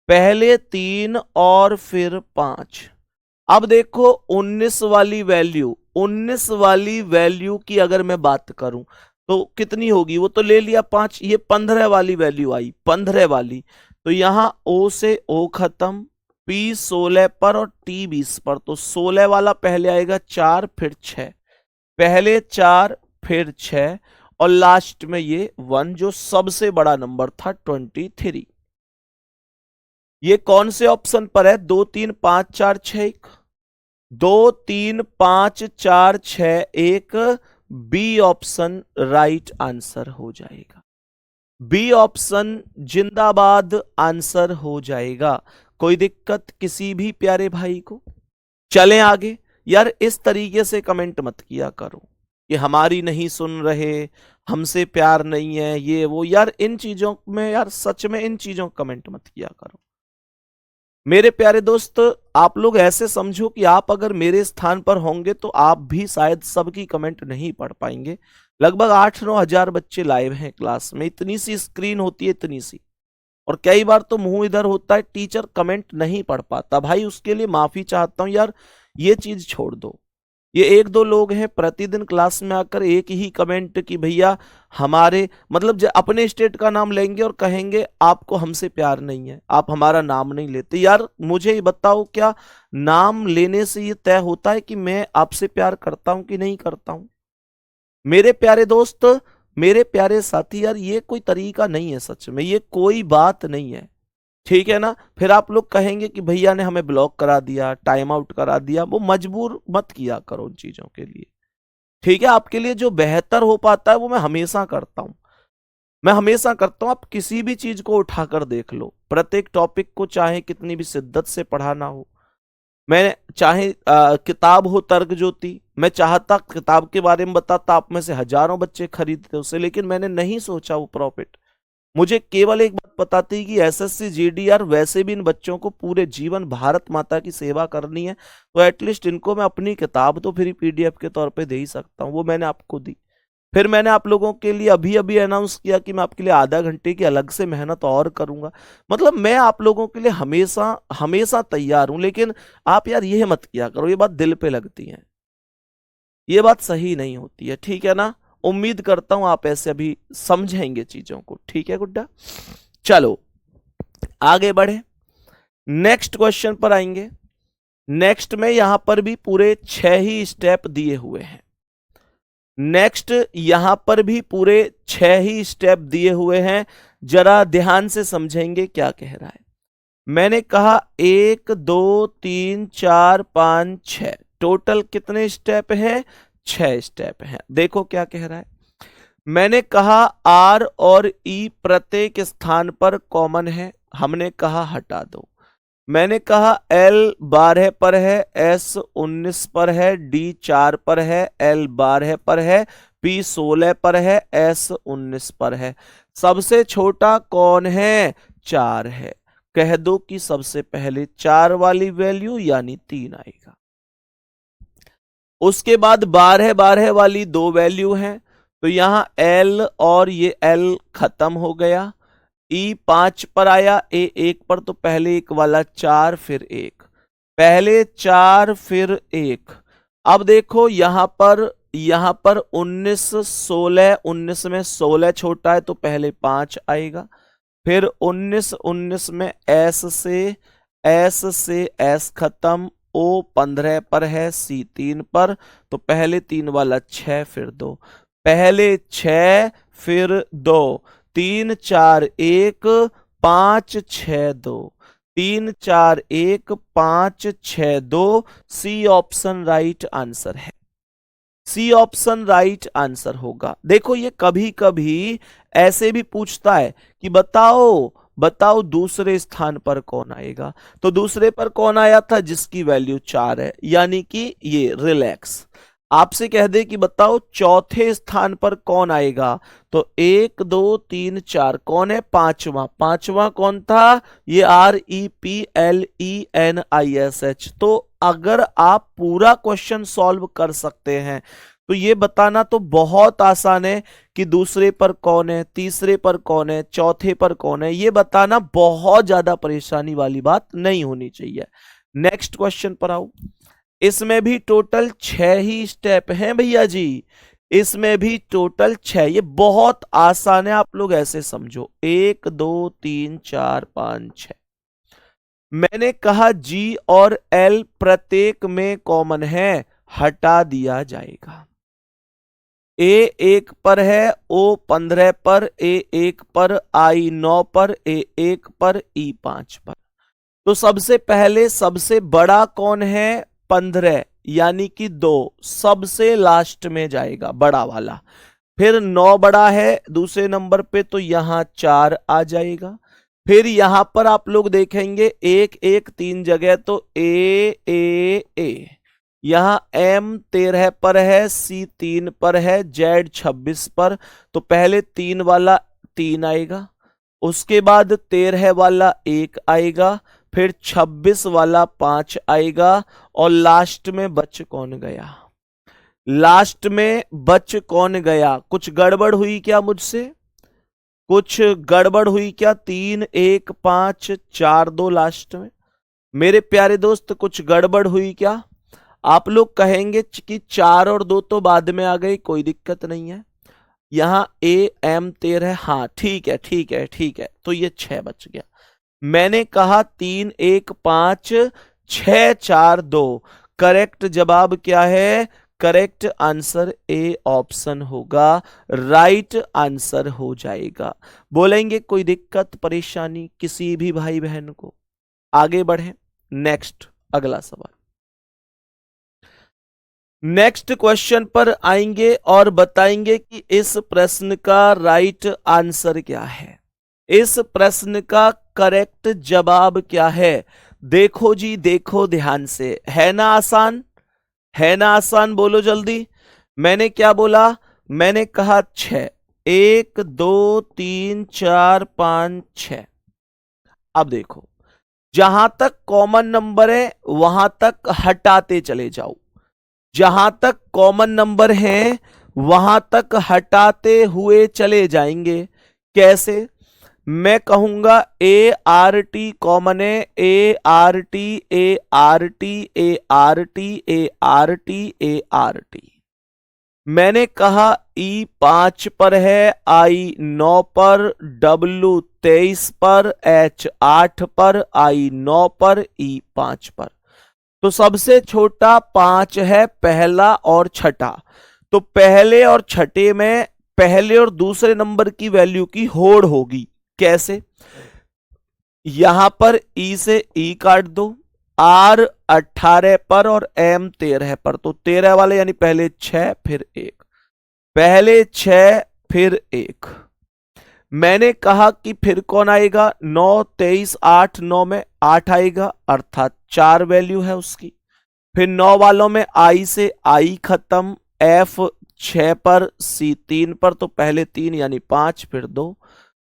पहले 3 और फिर 5। अब देखो 19 वाली वैल्यू की अगर मैं बात करूं तो कितनी होगी, वो तो ले लिया 5, ये 15 वाली वैल्यू आई, 15 वाली, तो यहां ओ से ओ खत्म, पी 16 पर और टी 20 पर, तो 16 वाला पहले आएगा 4 फिर 6, पहले 4 फिर 6 और लास्ट में ये 1 जो सबसे बड़ा नंबर था 23। ये कौन से ऑप्शन पर है, 2 3 5 4 6 1, 2 3 5 4 6 1, बी ऑप्शन राइट आंसर हो जाएगा। बी ऑप्शन जिंदाबाद आंसर हो जाएगा। कोई दिक्कत किसी भी प्यारे भाई को? चलें आगे। यार इस तरीके से कमेंट मत किया करो कि हमारी नहीं सुन रहे, हमसे प्यार नहीं है, ये वो, यार इन चीजों में, यार सच में इन चीजों का कमेंट मत किया करो। मेरे प्यारे दोस्त, आप लोग ऐसे समझो कि आप अगर मेरे स्थान पर होंगे तो आप भी शायद सबकी कमेंट नहीं पढ़ पाएंगे। लगभग 8-9 हजार बच्चे लाइव हैं क्लास में, इतनी सी स्क्रीन होती है, इतनी सी, और कई बार तो मुंह इधर होता है, टीचर कमेंट नहीं पढ़ पाता। भाई उसके लिए माफी चाहता हूं यार, ये चीज छोड़ दो। ये 1-2 लोग हैं प्रतिदिन क्लास में आकर एक ही कमेंट कि भैया हमारे मतलब अपने स्टेट का नाम लेंगे और कहेंगे आपको हमसे प्यार नहीं है, आप हमारा नाम नहीं लेते। यार मुझे ये बताओ, क्या नाम लेने से ये तय होता है कि मैं आपसे प्यार करता हूं कि नहीं करता हूं? मेरे प्यारे दोस्त, मेरे प्यारे साथी, यार ये कोई तरीका नहीं है, सच में ये कोई बात नहीं है, ठीक है ना? फिर आप लोग कहेंगे कि भैया ने हमें ब्लॉक करा दिया, टाइम आउट करा दिया, वो मजबूर मत किया करो उन चीजों के लिए, ठीक है? आपके लिए जो बेहतर हो पाता है वो मैं हमेशा करता हूं, मैं हमेशा करता हूं। आप किसी भी चीज को उठाकर देख लो, प्रत्येक टॉपिक को चाहे कितनी भी शिद्दत से पढ़ाना हो, मैं चाहे किताब हो तर्क ज्योति, मैं चाहता किताब के बारे में बताता, आप में से हजारों बच्चे खरीदते उसे, लेकिन मैंने नहीं सोचा वो प्रॉफिट। मुझे केवल एक बात पता थी कि एसएससी जीडीआर वैसे भी इन बच्चों को पूरे जीवन भारत माता की सेवा करनी है, तो एटलीस्ट इनको मैं अपनी किताब तो फ्री पीडीएफ के तौर पे दे ही सकता हूँ, वो मैंने आपको दी। फिर मैंने आप लोगों के लिए अभी अभी अनाउंस किया कि मैं आपके लिए आधा घंटे की अलग से मेहनत और करूंगा। मतलब मैं आप लोगों के लिए हमेशा हमेशा तैयार हूं, लेकिन आप यार ये मत किया करो, ये बात दिल पे लगती है, ये बात सही नहीं होती है, ठीक है ना? उम्मीद करता हूं आप ऐसे अभी समझेंगे चीजों को, ठीक है गुड्डा? चलो आगे बढ़े, नेक्स्ट क्वेश्चन पर आएंगे। नेक्स्ट में यहां पर भी पूरे 6 ही स्टेप दिए हुए हैं, नेक्स्ट यहां पर भी पूरे 6 ही स्टेप दिए हुए हैं, जरा ध्यान से समझेंगे क्या कह रहा है। मैंने कहा 1 2 3 4 5 6, टोटल कितने स्टेप हैं? 6 स्टेप हैं। देखो क्या कह रहा है। मैंने कहा आर और ई प्रत्येक स्थान पर कॉमन है, हमने कहा हटा दो। मैंने कहा एल 12 पर है, एस 19 पर है, डी 4 पर है, एल 12 पर है, पी 16 पर है, एस 19 पर है। सबसे छोटा कौन है? 4 है। कह दो कि सबसे पहले 4 वाली वैल्यू यानी 3 आएगा। उसके बाद 12 वाली 2 वैल्यू हैं, तो यहां एल और ये एल खत्म हो गया। ई 5 पर आया, ए 1 पर, तो पहले 1 वाला 4 फिर 1, पहले 4 फिर 1। अब देखो यहां पर 19 16, 19 में 16 छोटा है तो पहले 5 आएगा, फिर 19 में एस से एस खत्म, ओ 15 पर है, सी 3 पर, तो पहले 3 वाला 6 फिर 2, पहले 6 फिर 2, 3 4 1 5 6 2, 3 4 1 5 6 2, सी ऑप्शन राइट आंसर है, सी ऑप्शन राइट आंसर होगा। देखो ये कभी कभी ऐसे भी पूछता है कि बताओ दूसरे स्थान पर कौन आएगा, तो दूसरे पर कौन आया था? जिसकी वैल्यू 4 है, यानी कि ये रिलैक्स। आपसे कह दे कि बताओ चौथे स्थान पर कौन आएगा, तो 1 2 3 4 कौन है, पांचवा। पांचवा कौन था, ये REPLENISH। तो अगर आप पूरा क्वेश्चन सॉल्व कर सकते हैं तो ये बताना तो बहुत आसान है कि दूसरे पर कौन है, तीसरे पर कौन है, चौथे पर कौन है। ये बताना बहुत ज्यादा परेशानी वाली बात नहीं होनी चाहिए। नेक्स्ट क्वेश्चन पर आओ। इसमें भी टोटल 6 ही स्टेप हैं भैया जी, इसमें भी टोटल 6। ये बहुत आसान है, आप लोग ऐसे समझो, 1 2 3 4 5 6। मैंने कहा G और L प्रत्येक में कॉमन है, हटा दिया जाएगा। A 1 पर है, O 15 पर, A 1 पर, I 9 पर, A 1 पर, E 5 पर। तो सबसे पहले सबसे बड़ा कौन है, 15, यानी कि 2 सबसे लास्ट में जाएगा बड़ा वाला। फिर 9 बड़ा है दूसरे नंबर पे, तो यहां 4 आ जाएगा। फिर यहां पर आप लोग देखेंगे 1 1 3 जगह, तो ए, यहां M 13 पर है, C 3 पर है, Z 26 पर। तो पहले 3 वाला 3 आएगा, उसके बाद 13 वाला 1 आएगा, फिर 26 वाला 5 आएगा, और लास्ट में बच कौन गया, लास्ट में बच कौन गया। कुछ गड़बड़ हुई क्या मुझसे, कुछ गड़बड़ हुई क्या, 3 1 5 4 2 लास्ट में। मेरे प्यारे दोस्त कुछ गड़बड़ हुई क्या, आप लोग कहेंगे कि 4 और 2 तो बाद में आ गई, कोई दिक्कत नहीं है। यहां AM 13, हाँ ठीक है ठीक है ठीक है, तो ये 6 बच गया। मैंने कहा 3 1 5 6 4 2, करेक्ट जवाब क्या है, करेक्ट आंसर ए ऑप्शन होगा, राइट आंसर हो जाएगा। बोलेंगे कोई दिक्कत परेशानी किसी भी भाई बहन को, आगे बढ़े। नेक्स्ट अगला सवाल, नेक्स्ट क्वेश्चन पर आएंगे और बताएंगे कि इस प्रश्न का राइट आंसर क्या है, इस प्रश्न का करेक्ट जवाब क्या है। देखो जी देखो ध्यान से, है ना आसान, है ना आसान, बोलो जल्दी। मैंने क्या बोला, मैंने कहा 6, 1 2 3 4 5 6। अब देखो जहां तक कॉमन नंबर है वहां तक हटाते चले जाओ, जहां तक कॉमन नंबर है वहां तक हटाते हुए चले जाएंगे। कैसे, मैं कहूंगा ART कॉमन है, ART ART ART ART ART। मैंने कहा E 5 पर है, I 9 पर, W 23 पर, H 8 पर, I 9 पर, E 5 पर। तो सबसे छोटा 5 है, पहला और छठा। तो पहले और छठे में पहले और दूसरे नंबर की वैल्यू की होड़ होगी। कैसे, यहां पर E से E काट दो, R 18 पर और M 13 पर। तो 13 वाले यानी पहले 6 फिर 1, पहले 6 फिर 1। मैंने कहा कि फिर कौन आएगा, 9 23 8, 9 में 8 आएगा, अर्थात 4 वैल्यू है उसकी। फिर 9 वालों में I से I खत्म, F 6 पर, C 3 पर। तो पहले 3 यानी 5 फिर 2,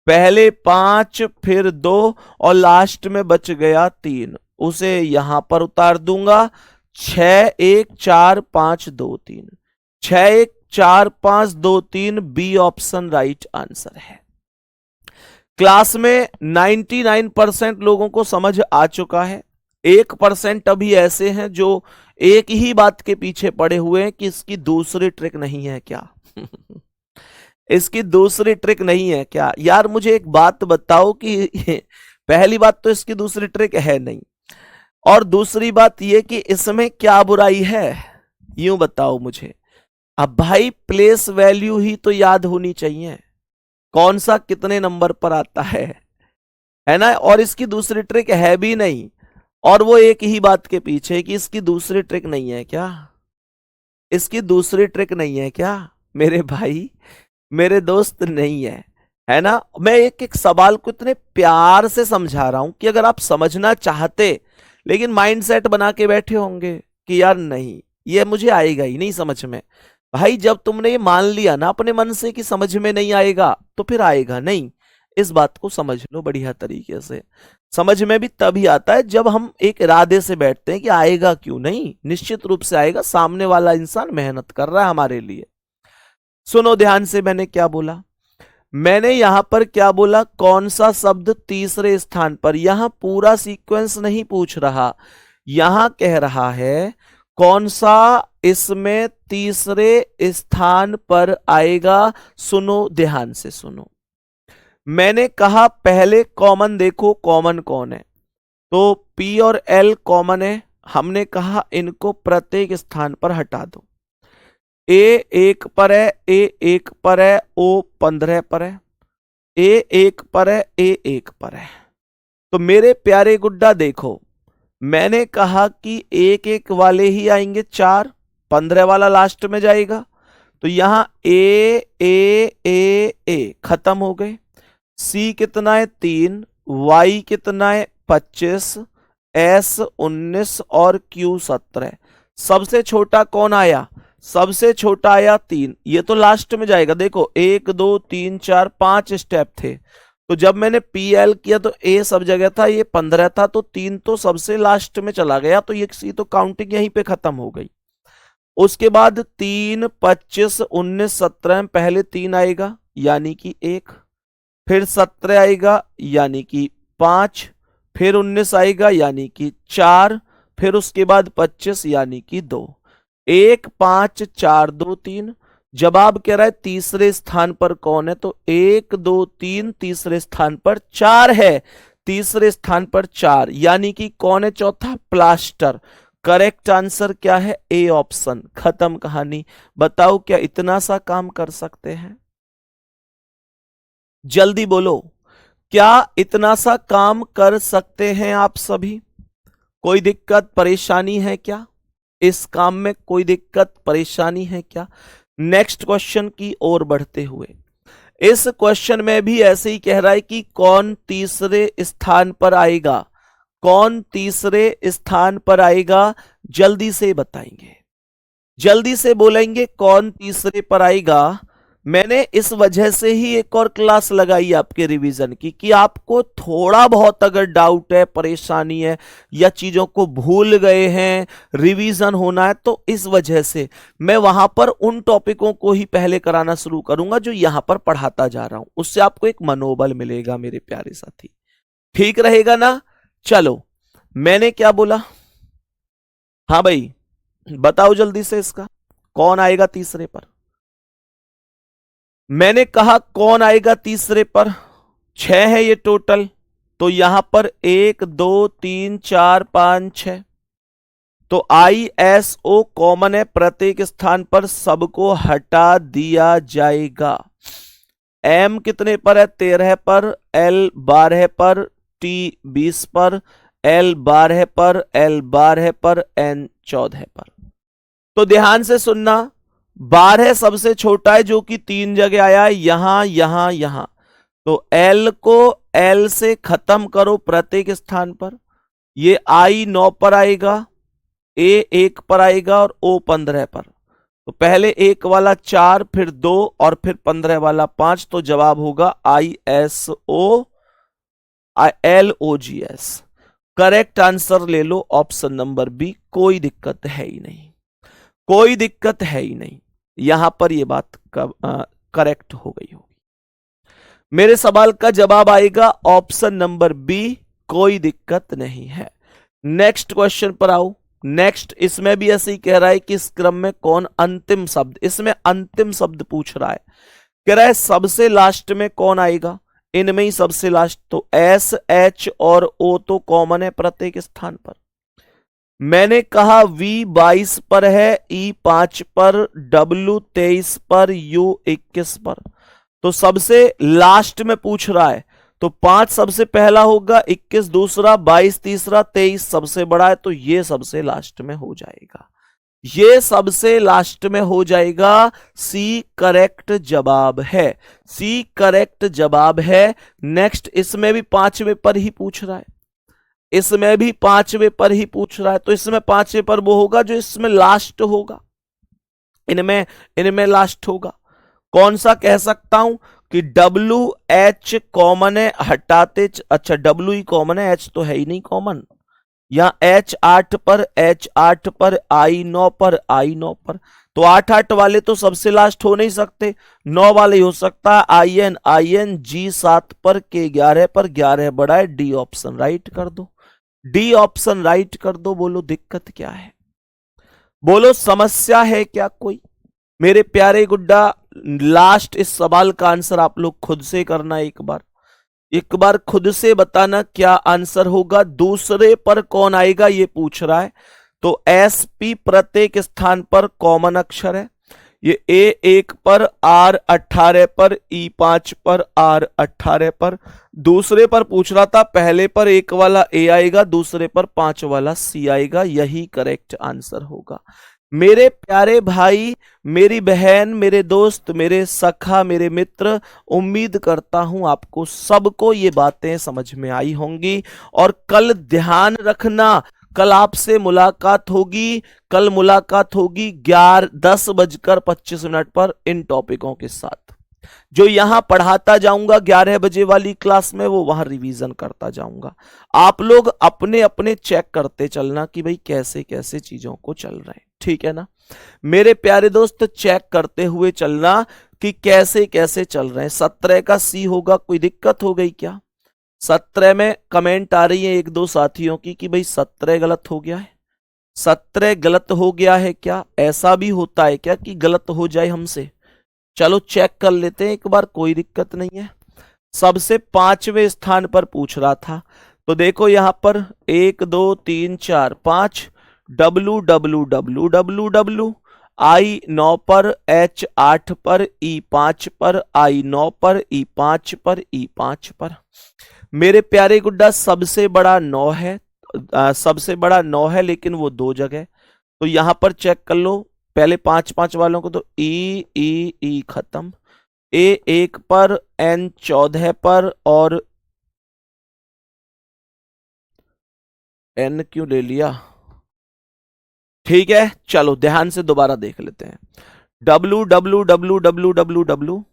पहले 5 फिर 2, और लास्ट में बच गया 3, उसे यहां पर उतार दूंगा। 6 1 4 5 2 3, 6 1 4 5 2 3, बी ऑप्शन राइट आंसर है। क्लास में 99% लोगों को समझ आ चुका है, 1% अभी ऐसे हैं जो एक ही बात के पीछे पड़े हुए हैं कि इसकी दूसरी ट्रिक नहीं है क्या। इसकी दूसरी ट्रिक नहीं है क्या, यार मुझे एक बात बताओ कि पहली बात तो इसकी दूसरी ट्रिक है नहीं, और दूसरी बात यह कि इसमें क्या बुराई है, यूं बताओ मुझे। अब भाई प्लेस वैल्यू ही तो याद होनी चाहिए, कौन सा कितने नंबर पर आता है ना। और इसकी दूसरी ट्रिक है भी नहीं, और वो एक ही बात के पीछे कि इसकी दूसरी ट्रिक नहीं है क्या, इसकी दूसरी ट्रिक नहीं है क्या मेरे भाई, मेरे दोस्त, नहीं है ना। मैं एक एक सवाल को इतने प्यार से समझा रहा हूं कि अगर आप समझना चाहते, लेकिन माइंडसेट बना के बैठे होंगे कि यार नहीं ये मुझे आएगा ही नहीं समझ में। भाई जब तुमने ये मान लिया ना अपने मन से कि समझ में नहीं आएगा, तो फिर आएगा नहीं। इस बात को समझ लो बढ़िया तरीके से। समझ में भी तभी आता है जब हम एक इरादे से बैठते हैं कि आएगा क्यों नहीं, निश्चित रूप से आएगा, सामने वाला इंसान मेहनत कर रहा है हमारे लिए। सुनो ध्यान से, मैंने क्या बोला। मैंने यहां पर क्या बोला, कौन सा शब्द तीसरे स्थान पर। यहां पूरा सीक्वेंस नहीं पूछ रहा, यहां कह रहा है कौन सा इसमें तीसरे स्थान पर आएगा। सुनो ध्यान से सुनो। मैंने कहा पहले कॉमन देखो, कॉमन कौन है, तो पी और एल कॉमन है। हमने कहा इनको प्रत्येक स्थान पर हटा दो। ए 1 पर है, ए 1 पर है, ओ 15 पर है, ए 1 पर है, ए 1 पर है। तो मेरे प्यारे गुड्डा देखो, मैंने कहा कि 1 1 वाले ही आएंगे 4, 15 वाला लास्ट में जाएगा। तो यहां ए ए ए ए खत्म हो गए। सी कितना है 3, वाई कितना है 25, एस 19 और क्यू 17। सबसे छोटा कौन आया, सबसे छोटा आया 3, ये तो लास्ट में जाएगा। देखो 1 2 3 4 5 स्टेप थे, तो जब मैंने पी एल किया तो ए सब जगह था, ये 15 था, तो 3 तो सबसे लास्ट में चला गया, तो ये सी तो काउंटिंग यहीं पे खत्म हो गई। उसके बाद 3 25 19 17 पहले 3 आएगा यानी कि 1, फिर 17 आएगा यानी कि 5, फिर 19 आएगा यानी कि 4, फिर उसके बाद 25 यानी कि 2। 1 5 4 2 3। जवाब कह रहा है तीसरे स्थान पर कौन है, तो 1 2 3 तीसरे स्थान पर 4 है, तीसरे स्थान पर 4, यानी कि कौन है चौथा, प्लास्टर। करेक्ट आंसर क्या है, ए ऑप्शन। खत्म कहानी। बताओ क्या इतना सा काम कर सकते हैं, जल्दी बोलो, क्या इतना सा काम कर सकते हैं आप सभी। कोई दिक्कत परेशानी है क्या, इस काम में कोई दिक्कत परेशानी है क्या। नेक्स्ट क्वेश्चन की ओर बढ़ते हुए, इस क्वेश्चन में भी ऐसे ही कह रहा है कि कौन तीसरे स्थान पर आएगा, कौन तीसरे स्थान पर आएगा, जल्दी से बताएंगे, जल्दी से बोलेंगे कौन तीसरे पर आएगा। मैंने इस वजह से ही एक और क्लास लगाई आपके रिवीजन की, कि आपको थोड़ा बहुत अगर डाउट है, परेशानी है, या चीजों को भूल गए हैं, रिवीजन होना है, तो इस वजह से मैं वहां पर उन टॉपिकों को ही पहले कराना शुरू करूंगा जो यहां पर पढ़ाता जा रहा हूं। उससे आपको एक मनोबल मिलेगा मेरे प्यारे साथी, ठीक रहेगा ना। चलो मैंने क्या बोला, हाँ भाई बताओ जल्दी से, इसका कौन आएगा तीसरे पर। मैंने कहा कौन आएगा तीसरे पर, 6 है ये टोटल, तो यहां पर 1 2 3 4 5 6, तो आई एस ओ कॉमन है, प्रत्येक स्थान पर सबको हटा दिया जाएगा। एम कितने पर है, 13 पर, एल 12 पर, टी 20 पर, एल 12 पर, एल 12 पर, एन 14 पर। तो ध्यान से सुनना, 12 सबसे छोटा है जो कि 3 जगह आया है, यहां यहां यहां। तो एल को एल से खत्म करो प्रत्येक स्थान पर। ये आई 9 पर आएगा, ए 1 पर आएगा और ओ 15 पर। तो पहले 1 वाला 4, फिर 2 और फिर 15 वाला 5। तो जवाब होगा I S O L O G S. Correct answer ले लो ऑप्शन नंबर बी, कोई दिक्कत है ही नहीं, कोई दिक्कत है ही नहीं, यहां पर यह बात करेक्ट हो गई होगी। मेरे सवाल का जवाब आएगा ऑप्शन नंबर बी, कोई दिक्कत नहीं है। नेक्स्ट क्वेश्चन पर आओ। नेक्स्ट इसमें भी ऐसे ही कह रहा है कि इस क्रम में कौन अंतिम शब्द, इसमें अंतिम शब्द पूछ रहा है, कह रहा है सबसे लास्ट में कौन आएगा, इनमें ही सबसे लास्ट। तो एस एच और ओ तो कॉमन है प्रत्येक स्थान पर। मैंने कहा V 22 पर है, E 5 पर, W 23 पर, U 21 पर। तो सबसे लास्ट में पूछ रहा है, तो 5 सबसे पहला होगा, 21 दूसरा, 22 तीसरा, 23 सबसे बड़ा है, तो ये सबसे लास्ट में हो जाएगा, ये सबसे लास्ट में हो जाएगा। सी करेक्ट जवाब है, सी करेक्ट जवाब है। नेक्स्ट इसमें भी 5वें पर ही पूछ रहा है। इसमें भी पांचवे पर ही पूछ रहा है, तो इसमें पांचवे पर वो होगा जो इसमें लास्ट होगा, इनमें इनमें लास्ट होगा। कौन सा कह सकता हूं कि डब्ल्यू एच कॉमन है, हटाते अच्छा डब्ल्यू ही कॉमन है, एच तो है ही नहीं कॉमन। या एच 8 पर, एच 8 पर, आई 9 पर, आई 9 पर, तो 8 8 वाले तो सबसे लास्ट हो नहीं सकते, 9 वाले ही हो सकता है। आई एन जी 7 पर, के 11 पर, 11 बड़ा है, डी ऑप्शन राइट कर दो, डी ऑप्शन राइट कर दो। बोलो दिक्कत क्या है, बोलो समस्या है क्या कोई। मेरे प्यारे गुड्डा, लास्ट इस सवाल का आंसर आप लोग खुद से करना, एक बार खुद से बताना क्या आंसर होगा। दूसरे पर कौन आएगा ये पूछ रहा है, तो एस पी प्रत्येक स्थान पर कॉमन अक्षर है। ये ए 1 पर, आर 18 पर, ई 5 पर, आर 18 पर। दूसरे पर पूछ रहा था, पहले पर 1 वाला ए आएगा, दूसरे पर 5 वाला सी आएगा, यही करेक्ट आंसर होगा। मेरे प्यारे भाई, मेरी बहन, मेरे दोस्त, मेरे सखा, मेरे मित्र, उम्मीद करता हूं आपको सबको ये बातें समझ में आई होंगी। और कल ध्यान रखना, कल आपसे मुलाकात होगी, कल मुलाकात होगी 10:25 पर इन टॉपिकों के साथ। जो यहां पढ़ाता जाऊंगा 11 बजे वाली क्लास में, वो वहां रिवीजन करता जाऊंगा। आप लोग अपने अपने चेक करते चलना कि भाई कैसे कैसे चीजों को चल रहे हैं, ठीक है ना मेरे प्यारे दोस्त। चेक करते हुए चलना कि कैसे कैसे चल रहे हैं। 17 का सी होगा, कोई दिक्कत हो गई क्या? 17 में कमेंट आ रही है एक दो साथियों की कि भाई 17 गलत हो गया है, 17 गलत हो गया है क्या? ऐसा भी होता है क्या कि गलत हो जाए हमसे? चलो चेक कर लेते हैं एक बार, कोई दिक्कत नहीं है। सबसे 5वें स्थान पर पूछ रहा था, तो देखो यहां पर 1 2 3 4 5, W W W W W, I 9 पर, एच 8 पर, ई 5 पर, आई 9 पर, ई 5 पर, ई 5 पर। मेरे प्यारे गुड्डा सबसे बड़ा 9 है, सबसे बड़ा 9 है, लेकिन वो 2 जगह, तो यहां पर चेक कर लो पहले 5 5 वालों को, तो ई ई ई खत्म, ए 1 पर, एन 14 पर, और एन क्यों ले लिया, ठीक है चलो ध्यान से दोबारा देख लेते हैं। W W W W W W,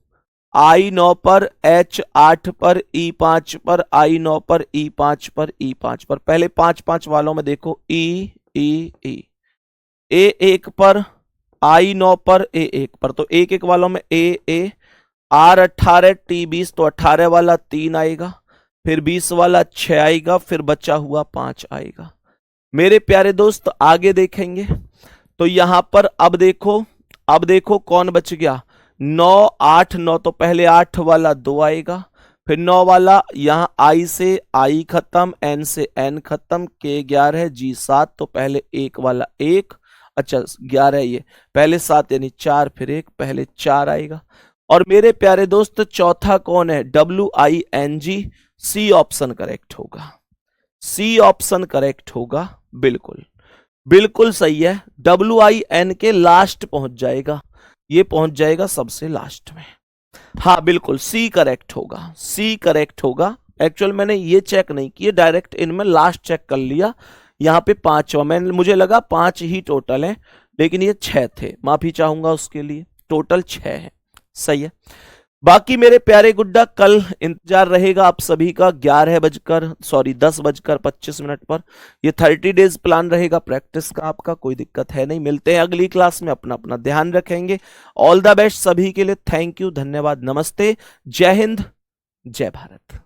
I 9 पर, एच 8 पर, ई 5 पर, आई 9 पर, ई 5 पर, ई 5 पर। पहले 5 5 वालों में देखो ई ई ई, ए 1 पर, आई 9 पर, ए 1 पर, तो 1 1 वालों में ए ए, आर 18, टी 20, तो 18 वाला 3 आएगा, फिर 20 वाला 6 आएगा, फिर बचा हुआ 5 आएगा। मेरे प्यारे दोस्त आगे देखेंगे तो यहां पर अब देखो कौन बच गया, 9 8 9, तो पहले 8 वाला 2 आएगा, फिर 9 वाला, यहां आई से आई खत्म, एन से एन खत्म, के 11, जी 7, तो पहले 1 वाला 1, अच्छा 11 ये, पहले 7 यानी 4, फिर 1, पहले 4 आएगा। और मेरे प्यारे दोस्त चौथा कौन है, WING, सी ऑप्शन करेक्ट होगा, सी ऑप्शन करेक्ट होगा, बिल्कुल बिल्कुल सही है। WIN के लास्ट पहुंच जाएगा, ये पहुंच जाएगा सबसे लास्ट में, हाँ बिल्कुल सी करेक्ट होगा, सी करेक्ट होगा। एक्चुअल मैंने ये चेक नहीं किया, डायरेक्ट इनमें लास्ट चेक कर लिया, यहाँ पे 5, मुझे लगा 5 ही टोटल है, लेकिन ये 6 थे, माफी चाहूंगा उसके लिए, टोटल 6 है, सही है। बाकी मेरे प्यारे गुड्डा कल इंतजार रहेगा आप सभी का 10:25 पर। ये 30 डेज प्लान रहेगा प्रैक्टिस का आपका, कोई दिक्कत है नहीं। मिलते हैं अगली क्लास में, अपना अपना ध्यान रखेंगे। ऑल द बेस्ट सभी के लिए, थैंक यू, धन्यवाद, नमस्ते, जय हिंद, जय भारत।